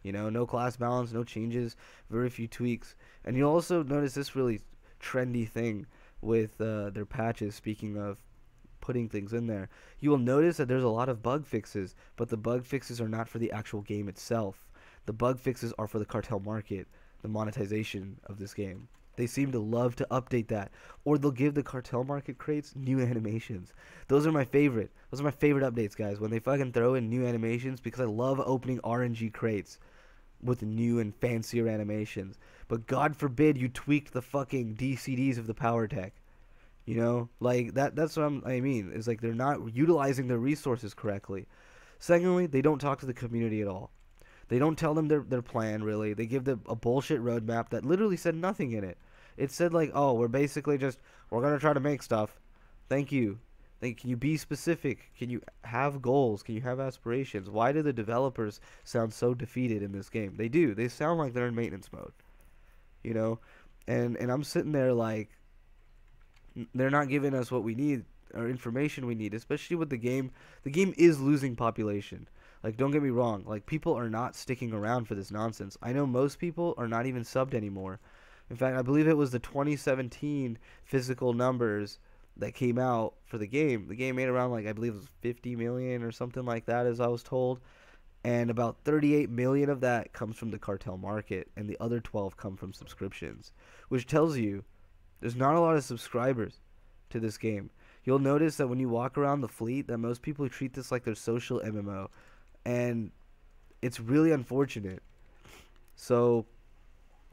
Speaker 1: No class balance, no changes, very few tweaks. And you'll also notice this really trendy thing with their patches. Speaking of putting things in there, you will notice that there's a lot of bug fixes, but the bug fixes are not for the actual game itself. The bug fixes are for the cartel market, the monetization of this game. They seem to love to update that, or they'll give the cartel market crates new animations. Those are my favorite. Those are my favorite updates, guys. When they fucking throw in new animations, because I love opening RNG crates with new and fancier animations. But God forbid you tweaked the fucking DCDs of the power tech. You know, like that's what I mean. Is like they're not utilizing their resources correctly. Secondly, they don't talk to the community at all. They don't tell them their plan, really. They give them a bullshit roadmap that literally said nothing in it. It said, like, oh, we're basically just, we're going to try to make stuff. Thank you. Can you be specific? Can you have goals? Can you have aspirations? Why do the developers sound so defeated in this game? They do. They sound like they're in maintenance mode. You know? And I'm sitting there like, they're not giving us what we need, or information we need, especially with the game. The game is losing population. Like, don't get me wrong. Like, people are not sticking around for this nonsense. I know most people are not even subbed anymore. In fact, I believe it was the 2017 physical numbers that came out for the game. The game made around, like, I believe it was 50 million or something like that, as I was told. And about 38 million of that comes from the cartel market, and the other 12 come from subscriptions, which tells you there's not a lot of subscribers to this game. You'll notice that when you walk around the fleet, that most people treat this like their social MMO, and it's really unfortunate. So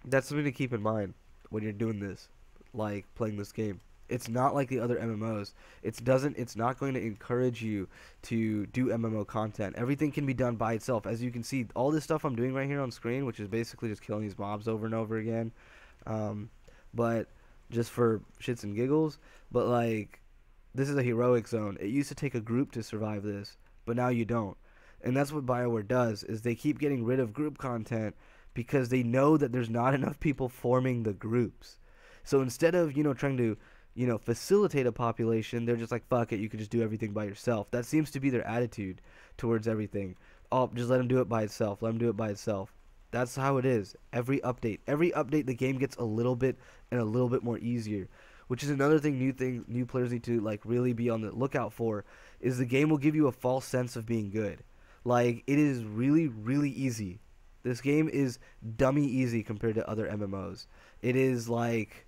Speaker 1: that's something to keep in mind when you're doing this, like playing this game. It's not like the other MMOs. It's not going to encourage you to do MMO content. Everything can be done by itself. As you can see, all this stuff I'm doing right here on screen, which is basically just killing these mobs over and over again, but just for shits and giggles. But like, this is a heroic zone. It used to take a group to survive this, but now you don't. And that's what BioWare does, is they keep getting rid of group content because they know that there's not enough people forming the groups. So instead of, trying to, facilitate a population, they're just like, fuck it, you can just do everything by yourself. That seems to be their attitude towards everything. Oh, just let them do it by itself. Let them do it by itself. That's how it is. Every update, the game gets a little bit more easier, which is another thing new players need to like really be on the lookout for, is the game will give you a false sense of being good. Like, it is really, really easy. This game is dummy easy compared to other MMOs. It is like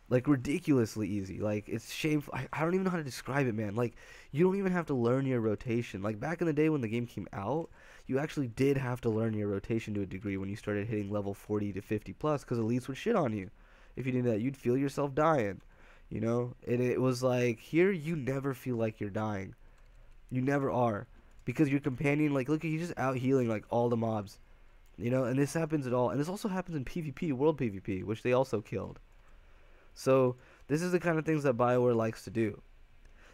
Speaker 1: ridiculously easy. Like, it's shameful. I don't even know how to describe it, man. Like, you don't even have to learn your rotation. Like, back in the day when the game came out, you actually did have to learn your rotation to a degree when you started hitting level 40 to 50 plus, because elites would shit on you. If you did that, you'd feel yourself dying. It was like, here you never feel like you're dying. You never are. Because your companion, like, look, he's just out healing, like, all the mobs. And this happens at all. And this also happens in PvP, World PvP, which they also killed. So, this is the kind of things that BioWare likes to do.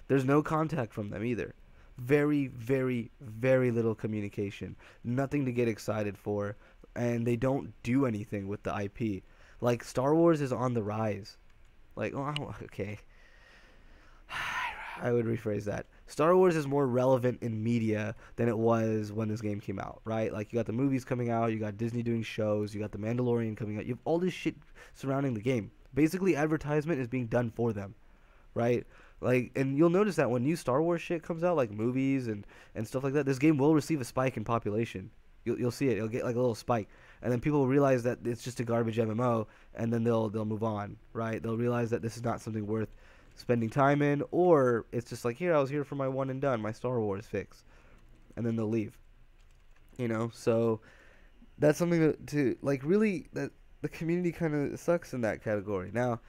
Speaker 1: There's no contact from them either. Very, very, very little communication. Nothing to get excited for. And they don't do anything with the IP. Like, Star Wars is on the rise. Like, oh, okay. I would rephrase that. Star Wars is more relevant in media than it was when this game came out, right? Like, you got the movies coming out, you got Disney doing shows, you got The Mandalorian coming out. You have all this shit surrounding the game. Basically, advertisement is being done for them, right? Like, and you'll notice that when new Star Wars shit comes out, like movies and stuff like that, this game will receive a spike in population. You'll see it. It'll get like a little spike, and then people will realize that it's just a garbage MMO, and then they'll move on, right? They'll realize that this is not something worth spending time in, or it's just like, here, I was here for my one and done, my Star Wars fix, and then they'll leave. So that's something to like, really, that the community kind of sucks in that category. Now,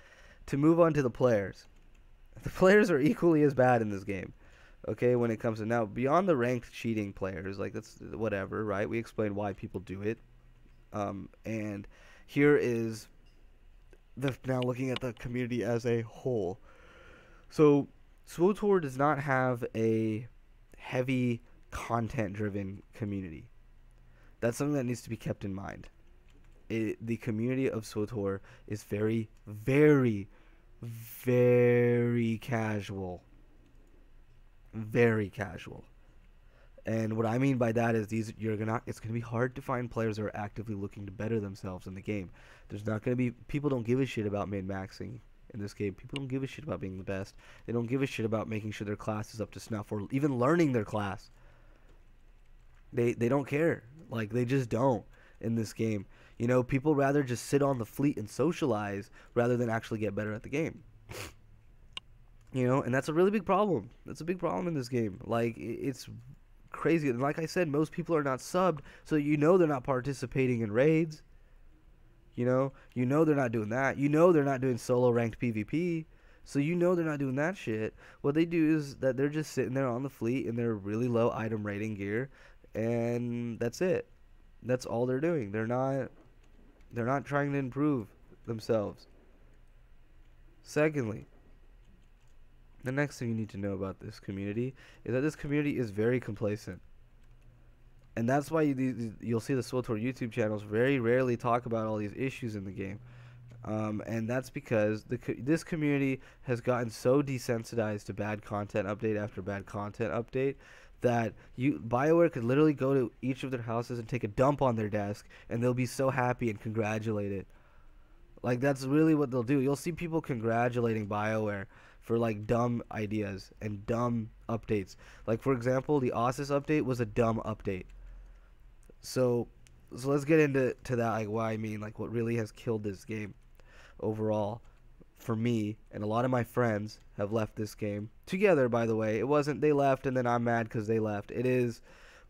Speaker 1: to move on to the players are equally as bad in this game. Okay, when it comes to now, beyond the ranked cheating players, like, that's whatever, right? We explained why people do it. And here is now looking at the community as a whole. So, Swtor does not have a heavy content-driven community. That's something that needs to be kept in mind. The community of Swtor is very, very, very casual. Very casual. And what I mean by that is it's gonna be hard to find players that are actively looking to better themselves in the game. There's not gonna be people don't give a shit about min maxing in this game. People don't give a shit about being the best. They don't give a shit about making sure their class is up to snuff or even learning their class. They don't care. Like they just don't in this game. You know, people rather just sit on the fleet and socialize rather than actually get better at the game. You know, and that's a really big problem. That's a big problem in this game. Like it's crazy. And like I said, most people are not subbed, so you know they're not participating in raids. You know they're not doing that. You know they're not doing solo ranked PvP. So you know they're not doing that shit. What they do is that they're just sitting there on the fleet in their really low item rating gear, and that's it. That's all they're doing. They're not trying to improve themselves. Secondly, the next thing you need to know about this community is that this community is very complacent. And that's why you'll see the Swtor YouTube channels very rarely talk about all these issues in the game. And that's because this community has gotten so desensitized to bad content update after bad content update that BioWare could literally go to each of their houses and take a dump on their desk, and they'll be so happy and congratulate it. Like, that's really what they'll do. You'll see people congratulating BioWare for, like, dumb ideas and dumb updates. Like, for example, the Ossus update was a dumb update. So let's get into that, like, what I mean, like, what really has killed this game overall for me, and a lot of my friends have left this game together, by the way. It wasn't they left and then I'm mad because they left. It is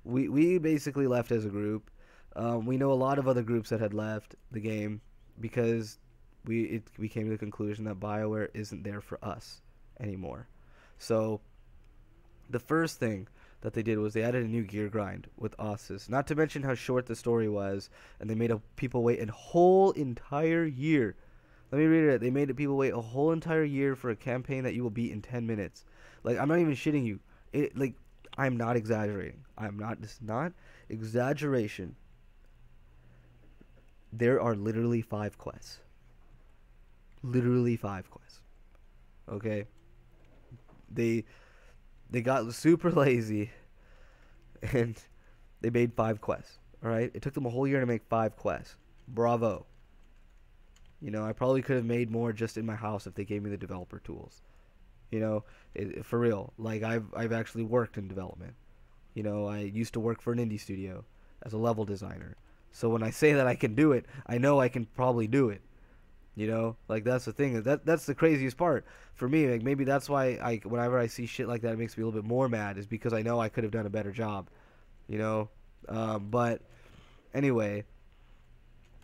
Speaker 1: we basically left as a group. We know a lot of other groups that had left the game because we came to the conclusion that BioWare isn't there for us anymore. So the first thing that they did was they added a new gear grind with Ossus. Not to mention how short the story was, and they made people wait a whole entire year. Let me read it. They made people wait a whole entire year for a campaign that you will beat in 10 minutes. Like, I'm not even shitting you. I'm not exaggerating. This is not exaggeration. There are literally 5 quests. Literally 5 quests. Okay? They got super lazy and they made 5 quests. Alright? It took them a whole year to make 5 quests. Bravo. You know, I probably could have made more just in my house if they gave me the developer tools. You know, for real. Like, I've actually worked in development. You know, I used to work for an indie studio as a level designer. So when I say that I can do it, I know I can probably do it. You know, like, that's the thing. That's the craziest part for me. Like, maybe that's why whenever I see shit like that, it makes me a little bit more mad, is because I know I could have done a better job. You know, but anyway,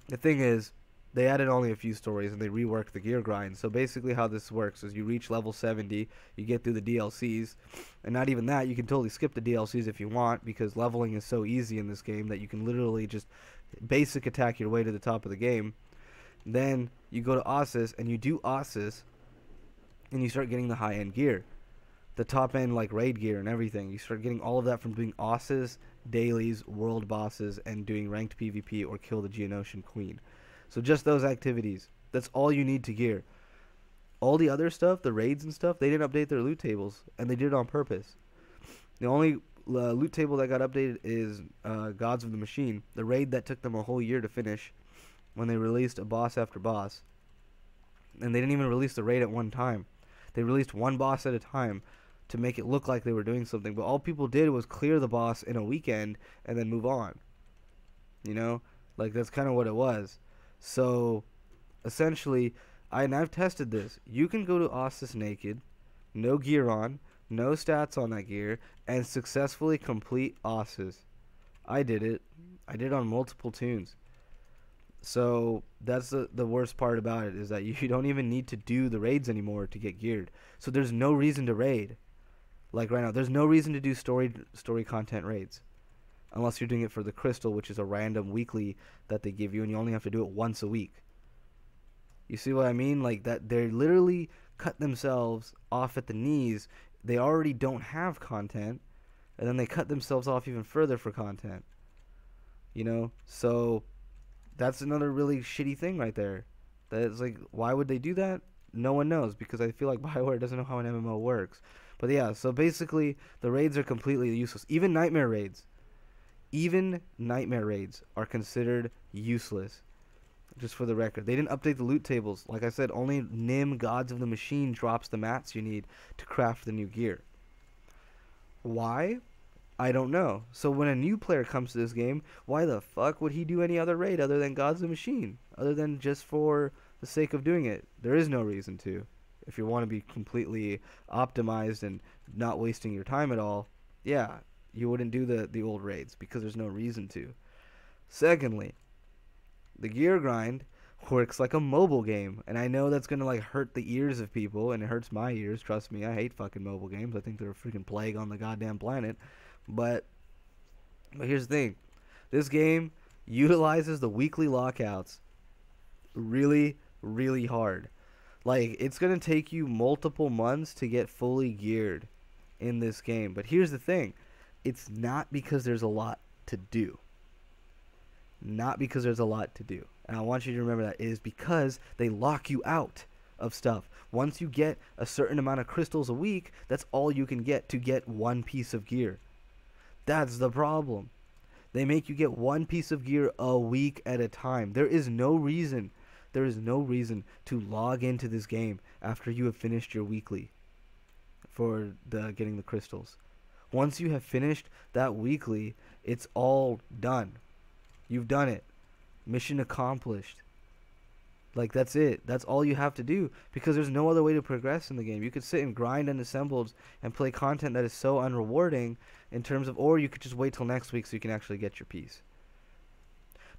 Speaker 1: the thing is, they added only a few stories and they reworked the gear grind. So basically how this works is you reach level 70, you get through the DLCs, and not even that, you can totally skip the DLCs if you want, because leveling is so easy in this game that you can literally just basic attack your way to the top of the game. Then you go to Ossus and you do Ossus and you start getting the high-end gear. The top-end, like, raid gear and everything. You start getting all of that from doing Ossus, dailies, world bosses, and doing ranked PvP or kill the Geonosian Queen. So just those activities. That's all you need to gear. All the other stuff, the raids and stuff, they didn't update their loot tables, and they did it on purpose. The only loot table that got updated is Gods of the Machine, the raid that took them a whole year to finish when they released a boss after boss. And they didn't even release the raid at one time. They released one boss at a time to make it look like they were doing something, but all people did was clear the boss in a weekend and then move on. You know? Like, that's kind of what it was. So, essentially, I've tested this. You can go to Ossus naked, no gear on, no stats on that gear, and successfully complete Ossus. I did it. I did it on multiple tunes. So, that's the worst part about it, is that you don't even need to do the raids anymore to get geared. So, there's no reason to raid. Like, right now, there's no reason to do story content raids. Unless you're doing it for the crystal, which is a random weekly that they give you, and you only have to do it once a week. You see what I mean? Like, that they literally cut themselves off at the knees. They already don't have content, and then they cut themselves off even further for content. You know? So that's another really shitty thing right there. That is, like, why would they do that? No one knows, because I feel like BioWare doesn't know how an MMO works. But yeah, so basically the raids are completely useless. Even nightmare raids. Even nightmare raids are considered useless. Just for the record, they didn't update the loot tables. Like I said, only Nim Gods of the Machine drops the mats you need to craft the new gear. Why? I don't know. So when a new player comes to this game, why the fuck would he do any other raid other than Gods of the Machine? Other than just for the sake of doing it. There is no reason to. If you want to be completely optimized and not wasting your time at all, yeah, you wouldn't do the old raids because there's no reason to. Secondly, the gear grind works like a mobile game, and I know that's gonna like hurt the ears of people, and it hurts my ears. Trust me, I hate fucking mobile games. I think they're a freaking plague on the goddamn planet. But here's the thing: this game utilizes the weekly lockouts really, really hard. Like, it's gonna take you multiple months to get fully geared in this game. But here's the thing: it's not because there's a lot to do. Not because there's a lot to do. And I want you to remember that. It is because they lock you out of stuff. Once you get a certain amount of crystals a week, that's all you can get to get one piece of gear. That's the problem. They make you get one piece of gear a week at a time. There is no reason to log into this game after you have finished your weekly for getting the crystals. Once you have finished that weekly, it's all done. You've done it. Mission accomplished. Like, that's it. That's all you have to do, because there's no other way to progress in the game. You could sit and grind unassembled and play content that is so unrewarding in terms of, or you could just wait till next week so you can actually get your piece.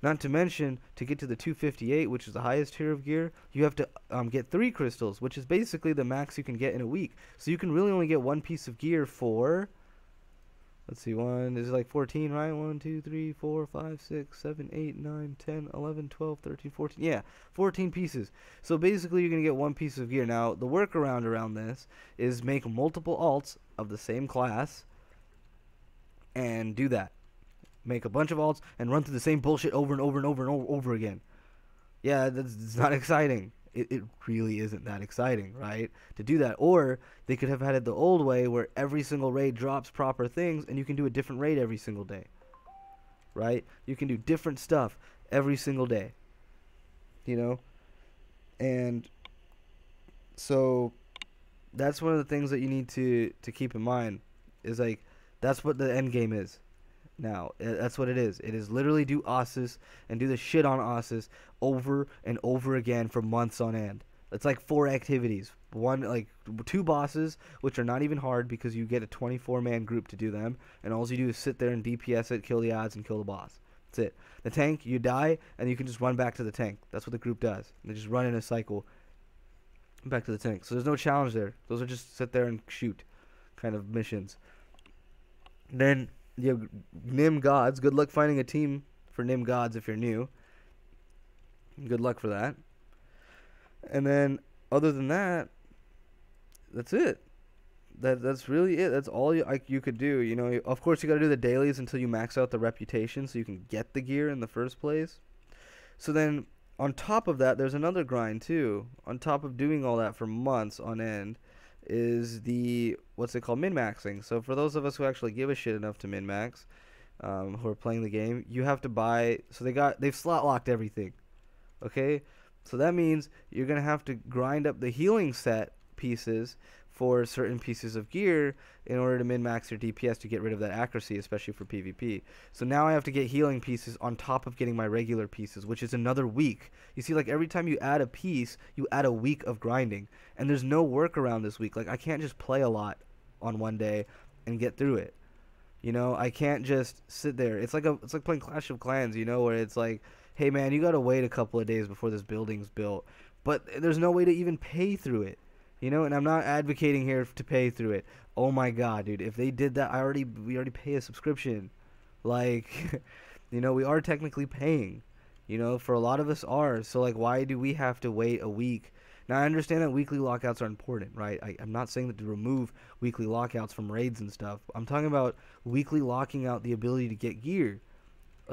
Speaker 1: Not to mention, to get to the 258, which is the highest tier of gear, you have to get 3 crystals, which is basically the max you can get in a week. So you can really only get one piece of gear for... Let's see, is it like 14, right? 1, 2, 3, 4, 5, 6, 7, 8, 9, 10, 11, 12, 13, 14. Yeah, 14 pieces. So basically, you're going to get one piece of gear. Now, the workaround around this is make multiple alts of the same class and do that. Make a bunch of alts and run through the same bullshit over and over and over and over again. Yeah, it's not exciting. It really isn't that exciting, right, to do that. Or they could have had it the old way, where every single raid drops proper things and you can do a different raid every single day, right? You can do different stuff every single day, you know? And so that's one of the things that you need to keep in mind, is like, that's what the end game is. Now, that's what it is. It is literally do Ossus and do the shit on Ossus over and over again for months on end. It's like 4 activities. 2 bosses, which are not even hard because you get a 24-man group to do them, and all you do is sit there and DPS it, kill the odds, and kill the boss. That's it. The tank, you die, and you can just run back to the tank. That's what the group does. They just run in a cycle back to the tank. So there's no challenge there. Those are just sit there and shoot kind of missions. Then... you have Nim Gods. Good luck finding a team for Nim Gods if you're new. Good luck for that. And then, other than that, that's it. That's really it. That's all you could do. You know, of course, you got to do the dailies until you max out the reputation so you can get the gear in the first place. So then, on top of that, there's another grind too. On top of doing all that for months on end, is the what's it called, min-maxing. So for those of us who actually give a shit enough to min-max, who are playing the game, you have to buy. So they've slot locked everything. Okay, so that means you're gonna have to grind up the healing set pieces for certain pieces of gear in order to min-max your DPS to get rid of that accuracy, especially for PvP. So now I have to get healing pieces on top of getting my regular pieces, which is another week. You see, like, every time you add a piece, you add a week of grinding. And there's no workaround this week. Like, I can't just play a lot on one day and get through it. You know, I can't just sit there. It's like playing Clash of Clans, you know, where it's like, hey man, you gotta wait a couple of days before this building's built. But there's no way to even pay through it. You know, and I'm not advocating here to pay through it. Oh my god, dude, if they did that, we already pay a subscription. Like, you know, we are technically paying. You know, for a lot of us are. So, like, why do we have to wait a week? Now, I understand that weekly lockouts are important, right? I'm not saying that to remove weekly lockouts from raids and stuff. I'm talking about weekly locking out the ability to get gear.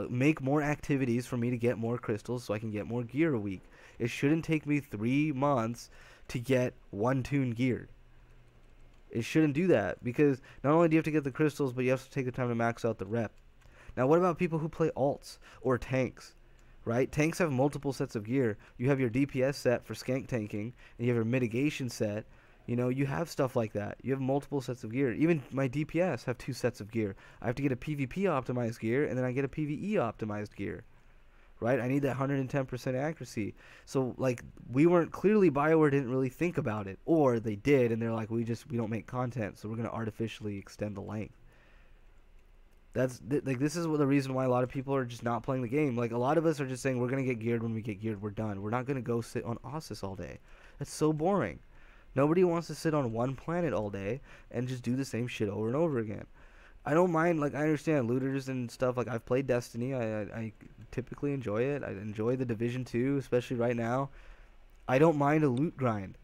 Speaker 1: Make more activities for me to get more crystals so I can get more gear a week. It shouldn't take me 3 months to get 1 toon geared. It shouldn't do that, because not only do you have to get the crystals, but you have to take the time to max out the rep. Now, what about people who play alts or tanks? Right? Tanks have multiple sets of gear. You have your DPS set for skank tanking, and you have your mitigation set. You know, you have stuff like that. You have multiple sets of gear. Even my DPS have 2 sets of gear. I have to get a PvP optimized gear, and then I get a PvE optimized gear. Right? I need that 110% accuracy. So, like, we weren't, clearly BioWare didn't really think about it. Or they did, and they're like, we don't make content, so we're going to artificially extend the length. Like, this is the reason why a lot of people are just not playing the game. Like, a lot of us are just saying, we're going to get geared when we get geared, we're done. We're not going to go sit on Ossus all day. That's so boring. Nobody wants to sit on one planet all day and just do the same shit over and over again. I don't mind, like, I understand looters and stuff. Like, I've played Destiny. I typically enjoy it. I enjoy the Division 2, especially right now. I don't mind a loot grind.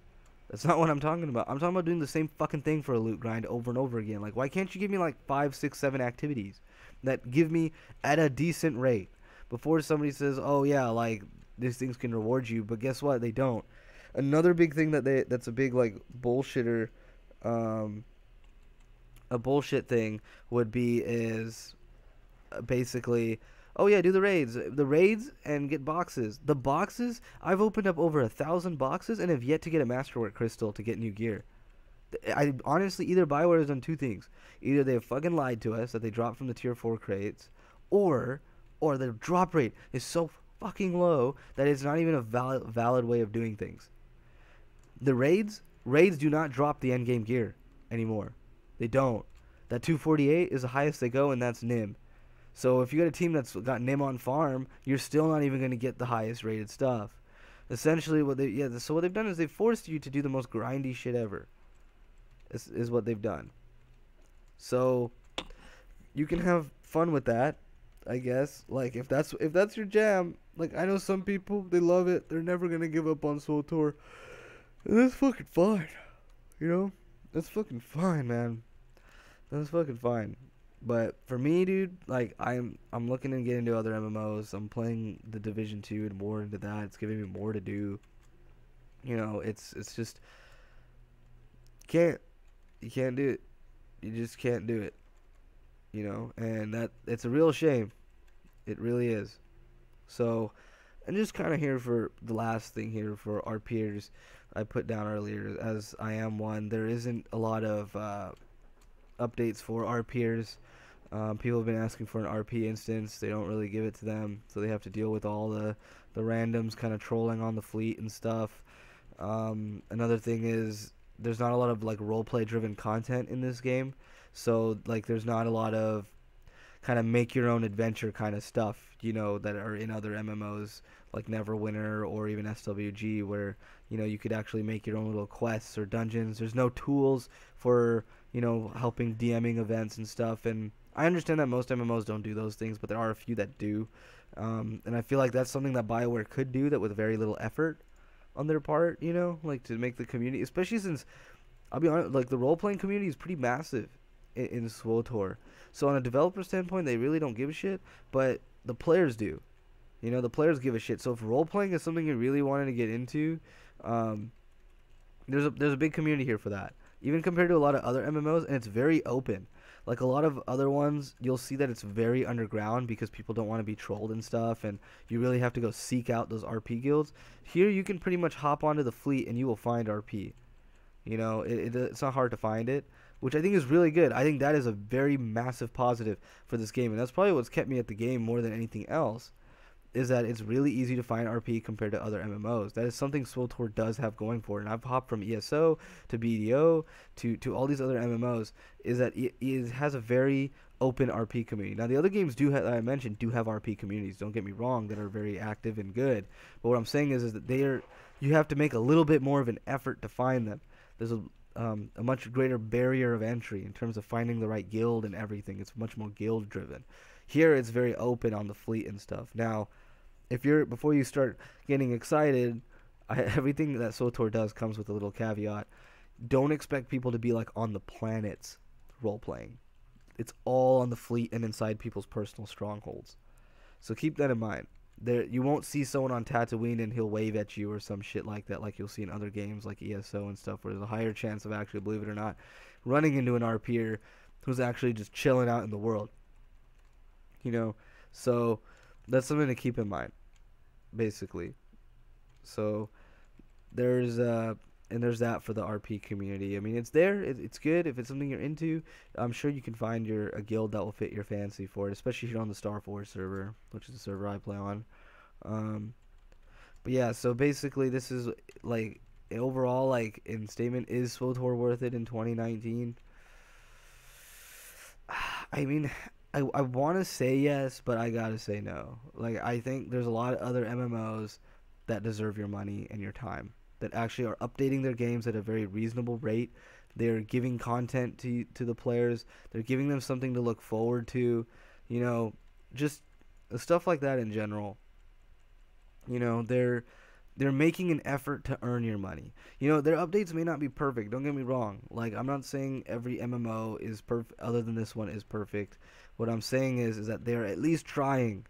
Speaker 1: That's not what I'm talking about. I'm talking about doing the same fucking thing for a loot grind over and over again. Like, why can't you give me like 5, 6, 7 activities that give me at a decent rate before somebody says, oh yeah, like, these things can reward you, but guess what? They don't. Another big thing that's a big, like, bullshitter, a bullshit thing would be is basically, oh yeah, do the raids and get boxes. The boxes, I've opened up over 1,000 boxes and have yet to get a masterwork crystal to get new gear. I honestly, either BioWare has done 2 things: either they have fucking lied to us that they dropped from the tier 4 crates, or the drop rate is so fucking low that it's not even a valid way of doing things. The raids do not drop the endgame gear anymore. They don't. That 248 is the highest they go, and that's NIM. So if you got a team that's got NIM on farm, you're still not even going to get the highest rated stuff. Essentially, what they've done is they've forced you to do the most grindy shit ever. Is what they've done. So you can have fun with that, I guess. Like, if that's your jam. Like, I know some people, they love it. They're never gonna give up on Swtor. And that's fucking fine. You know? That's fucking fine, man. That's fucking fine. But for me, dude, like, I'm looking to get into other MMOs. I'm playing the Division 2 and more into that. It's giving me more to do. You know, it's just you can't do it. You just can't do it. You know, and it's a real shame. It really is. So, and just kind of here for the last thing here for our peers, I put down earlier, as I am one, there isn't a lot of updates for our peers. People have been asking for an RP instance. They don't really give it to them, so they have to deal with all the randoms kind of trolling on the fleet and stuff. Another thing is there's not a lot of, like, roleplay driven content in this game, so, like, there's not a lot of kind of make your own adventure kind of stuff, you know, that are in other MMOs like Neverwinter or even SWG, where, you know, you could actually make your own little quests or dungeons. There's no tools for, you know, helping DMing events and stuff, and I understand that most MMOs don't do those things, but there are a few that do, and I feel like that's something that BioWare could do that with very little effort on their part, you know, like, to make the community, especially since, I'll be honest, like, the role-playing community is pretty massive in Swtor. So on a developer standpoint, they really don't give a shit, but the players do. You know, the players give a shit. So if role-playing is something you really wanted to get into, there's a big community here for that. Even compared to a lot of other MMOs, and it's very open. Like, a lot of other ones, you'll see that it's very underground because people don't want to be trolled and stuff, and you really have to go seek out those RP guilds. Here, you can pretty much hop onto the fleet and you will find RP. You know, it's not hard to find it, which I think is really good. I think that is a very massive positive for this game, and that's probably what's kept me at the game more than anything else, is that it's really easy to find RP compared to other MMOs. That is something Swtor does have going for it. And I've hopped from ESO to BDO to all these other MMOs, is that it has a very open RP community. Now, the other games that I mentioned do have RP communities, don't get me wrong, that are very active and good. But what I'm saying is that you have to make a little bit more of an effort to find them. There's a much greater barrier of entry in terms of finding the right guild and everything. It's much more guild driven. Here, it's very open on the fleet and stuff. Now, before you start getting excited, everything that Swtor does comes with a little caveat. Don't expect people to be, like, on the planets role playing. It's all on the fleet and inside people's personal strongholds. So keep that in mind. there you won't see someone on Tatooine and he'll wave at you or some shit like that, like you'll see in other games like ESO and stuff, where there's a higher chance of actually, believe it or not, running into an RPer who's actually just chilling out in the world. You know, so that's something to keep in mind, basically. So there's and there's that for the RP community. I mean, it's there. It's good if it's something you're into. I'm sure you can find a guild that will fit your fancy for it, especially if you're on the Star Wars server, which is the server I play on. Um, but yeah, so basically, this is like overall, like in statement, is Swtor worth it in 2019? I mean, I want to say yes, but I gotta say no. Like, I think there's a lot of other MMOs that deserve your money and your time, that actually are updating their games at a very reasonable rate. They're giving content to the players. They're giving them something to look forward to. You know, just stuff like that in general. You know, they're making an effort to earn your money. You know, their updates may not be perfect. Don't get me wrong. Like, I'm not saying every MMO is perfect, other than this one is perfect. What I'm saying is that they're at least trying.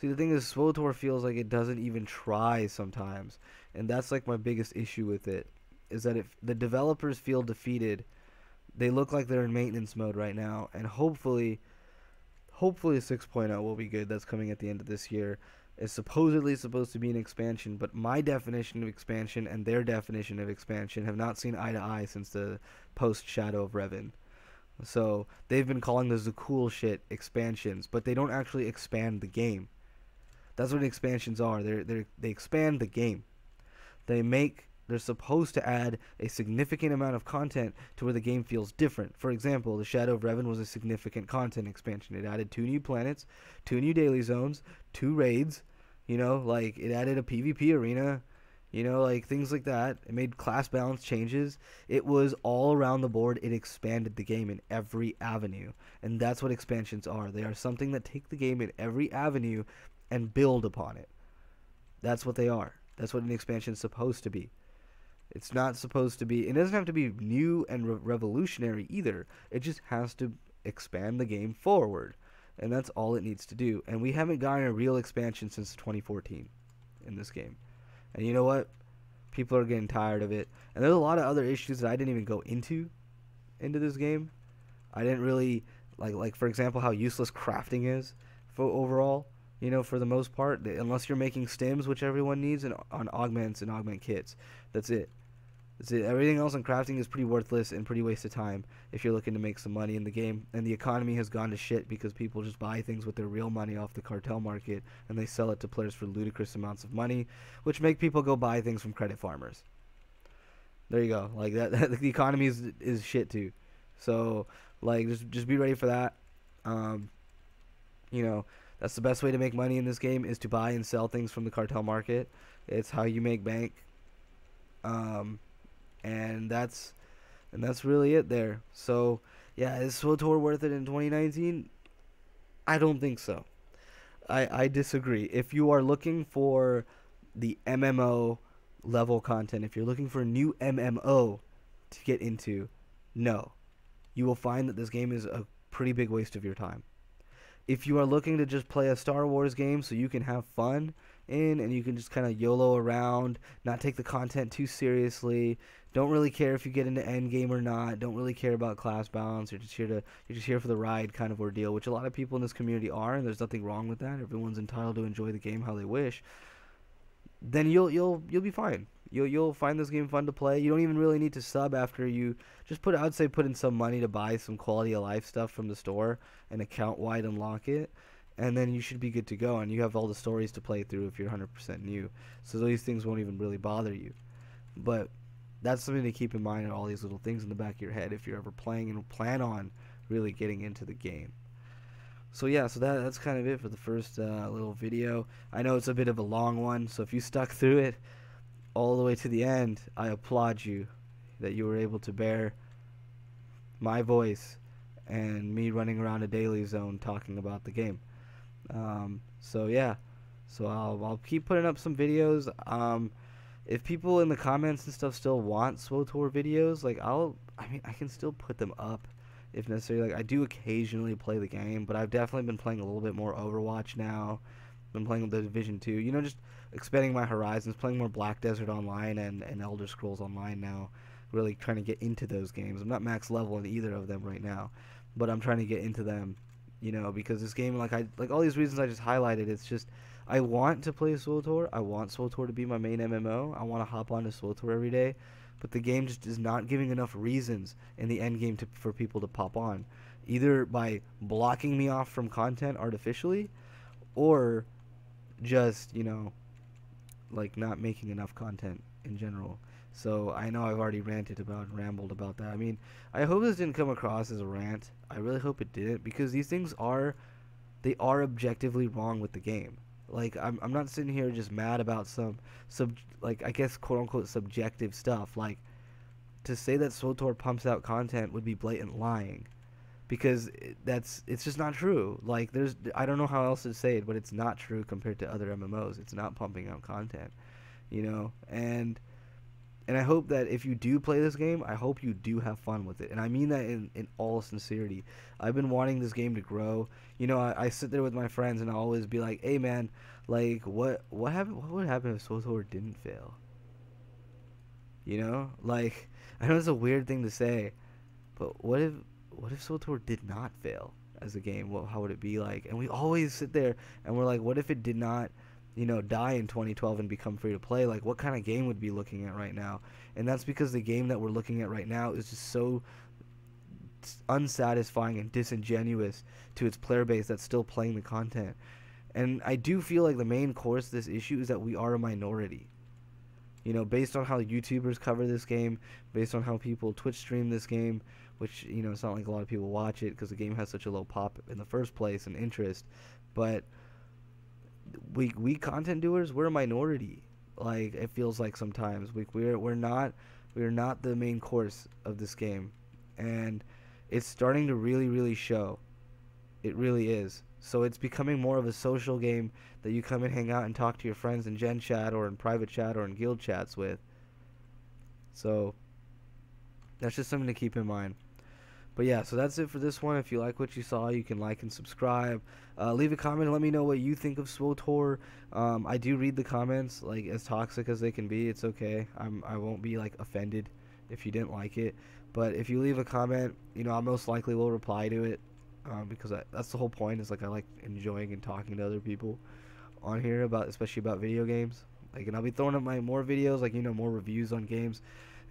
Speaker 1: See, the thing is, Swtor feels like it doesn't even try sometimes, and that's like my biggest issue with it. Is that if the developers feel defeated, they look like they're in maintenance mode right now, and hopefully 6.0 will be good. That's coming at the end of this year. It's supposedly supposed to be an expansion, but my definition of expansion and their definition of expansion have not seen eye to eye since the post Shadow of Revan. So they've been calling those the cool shit expansions, but they don't actually expand the game. That's what expansions are. They expand the game. They're supposed to add a significant amount of content to where the game feels different. For example, the Shadow of Revan was a significant content expansion. It added 2 new planets, 2 new daily zones, 2 raids. You know, like, it added a PvP arena. You know, like, things like that. It made class balance changes. It was all around the board. It expanded the game in every avenue. And that's what expansions are. They are something that take the game in every avenue and build upon it. That's what they are. That's what an expansion is supposed to be. It's not supposed to be... It doesn't have to be new and revolutionary either. It just has to expand the game forward. And that's all it needs to do. And we haven't gotten a real expansion since 2014 in this game. And you know what? People are getting tired of it. And there's a lot of other issues that I didn't even go into this game. I didn't really... Like for example, how useless crafting is for overall. You know, for the most part, unless you're making stims, which everyone needs, and on augments and augment kits. That's it. That's it. Everything else in crafting is pretty worthless and pretty waste of time if you're looking to make some money in the game. And the economy has gone to shit because people just buy things with their real money off the cartel market, and they sell it to players for ludicrous amounts of money, which make people go buy things from credit farmers. There you go. Like, that the economy is shit too. So, like, just be ready for that. You know, that's the best way to make money in this game, is to buy and sell things from the cartel market. It's how you make bank. And that's really it there. So, yeah, is Swtor worth it in 2019? I don't think so. I disagree. If you are looking for the MMO level content, if you're looking for a new MMO to get into, no. You will find that this game is a pretty big waste of your time. If you are looking to just play a Star Wars game so you can have fun and you can just kind of YOLO around, not take the content too seriously, don't really care if you get into endgame or not, don't really care about class balance, you're just here for the ride kind of ordeal, which a lot of people in this community are, and there's nothing wrong with that. Everyone's entitled to enjoy the game how they wish. Then you'll be fine. You'll find this game fun to play. You don't even really need to sub after you just I'd say put in some money to buy some quality of life stuff from the store and account wide unlock it, and then you should be good to go, and you have all the stories to play through if you're 100% new. So these things won't even really bother you. But that's something to keep in mind, all these little things in the back of your head if you're ever playing and plan on really getting into the game. So yeah, so that's kind of it for the first little video. I know it's a bit of a long one, so if you stuck through it all the way to the end, I applaud you that you were able to bear my voice and me running around a daily zone talking about the game. So yeah, so I'll keep putting up some videos. If people in the comments and stuff still want Swtor videos, like I can still put them up if necessary. Like, I do occasionally play the game, but I've definitely been playing a little bit more Overwatch now been playing the Division 2. You know, just expanding my horizons, playing more Black Desert Online and Elder Scrolls Online now. Really trying to get into those games. I'm not max level in either of them right now, but I'm trying to get into them. You know, because this game, like all these reasons I just highlighted, it's just I want to play Swtor. I want Swtor to be my main MMO. I want to hop onto Swtor every day, but the game just is not giving enough reasons in the end game for people to pop on, either by blocking me off from content artificially, or just, you know, like not making enough content in general. So I know I've already rambled about that. I mean, I hope this didn't come across as a rant. I really hope it didn't, because these things they are objectively wrong with the game. Like, I'm not sitting here just mad about some like, I guess, quote unquote subjective stuff. Like, to say that Swtor pumps out content would be blatant lying, because it's just not true. Like, I don't know how else to say it, but it's not true compared to other MMOs. It's not pumping out content, you know. And I hope that if you do play this game, I hope you do have fun with it. And I mean that in all sincerity. I've been wanting this game to grow. You know, I sit there with my friends and I always be like, hey man, like what would happen if Swtor didn't fail? You know? Like, I know it's a weird thing to say, but what if Swtor did not fail as a game? How would it be like? And we always sit there and we're like, what if it did not, you know, die in 2012 and become free to play? Like, what kind of game would we be looking at right now? And that's because the game that we're looking at right now is just so unsatisfying and disingenuous to its player base that's still playing the content. And I do feel like the main course of this issue is that we are a minority. You know, based on how YouTubers cover this game, based on how people Twitch stream this game, which, you know, it's not like a lot of people watch it because the game has such a low pop in the first place and interest, but we content doers, we're a minority. Like, it feels like sometimes we're not the main course of this game, and it's starting to really show. It really is. So it's becoming more of a social game that you come and hang out and talk to your friends in gen chat or in private chat or in guild chats with. So that's just something to keep in mind. But yeah, so that's it for this one. If you like what you saw, you can like and subscribe. Leave a comment and let me know what you think of Swtor. I do read the comments, like, as toxic as they can be. It's okay. I won't be, like, offended if you didn't like it. But if you leave a comment, you know, I most likely will reply to it, because that's the whole point. Is like, I like enjoying and talking to other people on here about, especially about video games. Like, and I'll be throwing up more videos, like, you know, more reviews on games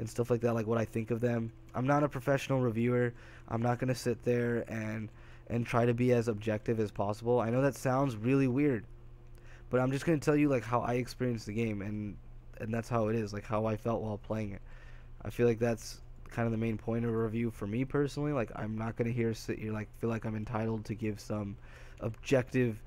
Speaker 1: and stuff like that, like what I think of them. I'm not a professional reviewer. I'm not gonna sit there and try to be as objective as possible. I know that sounds really weird, but I'm just gonna tell you, like, how I experienced the game, and that's how it is, like how I felt while playing it. I feel like that's kind of the main point of a review for me personally. Like, I'm not gonna sit here like feel like I'm entitled to give some objective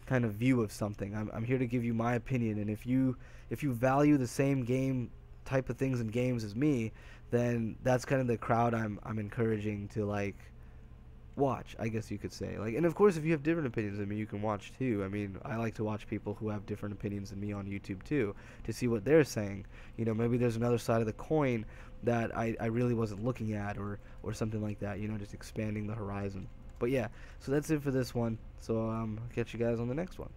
Speaker 1: kind of view of something. I'm here to give you my opinion, and if you value the same game type of things in games as me, then that's kind of the crowd I'm encouraging to, like, watch, I guess you could say. Like, and of course, if you have different opinions than me, you can watch too. I mean, I like to watch people who have different opinions than me on YouTube too, to see what they're saying. You know, maybe there's another side of the coin that I really wasn't looking at, or something like that, you know, just expanding the horizon. But yeah, so that's it for this one. So catch you guys on the next one.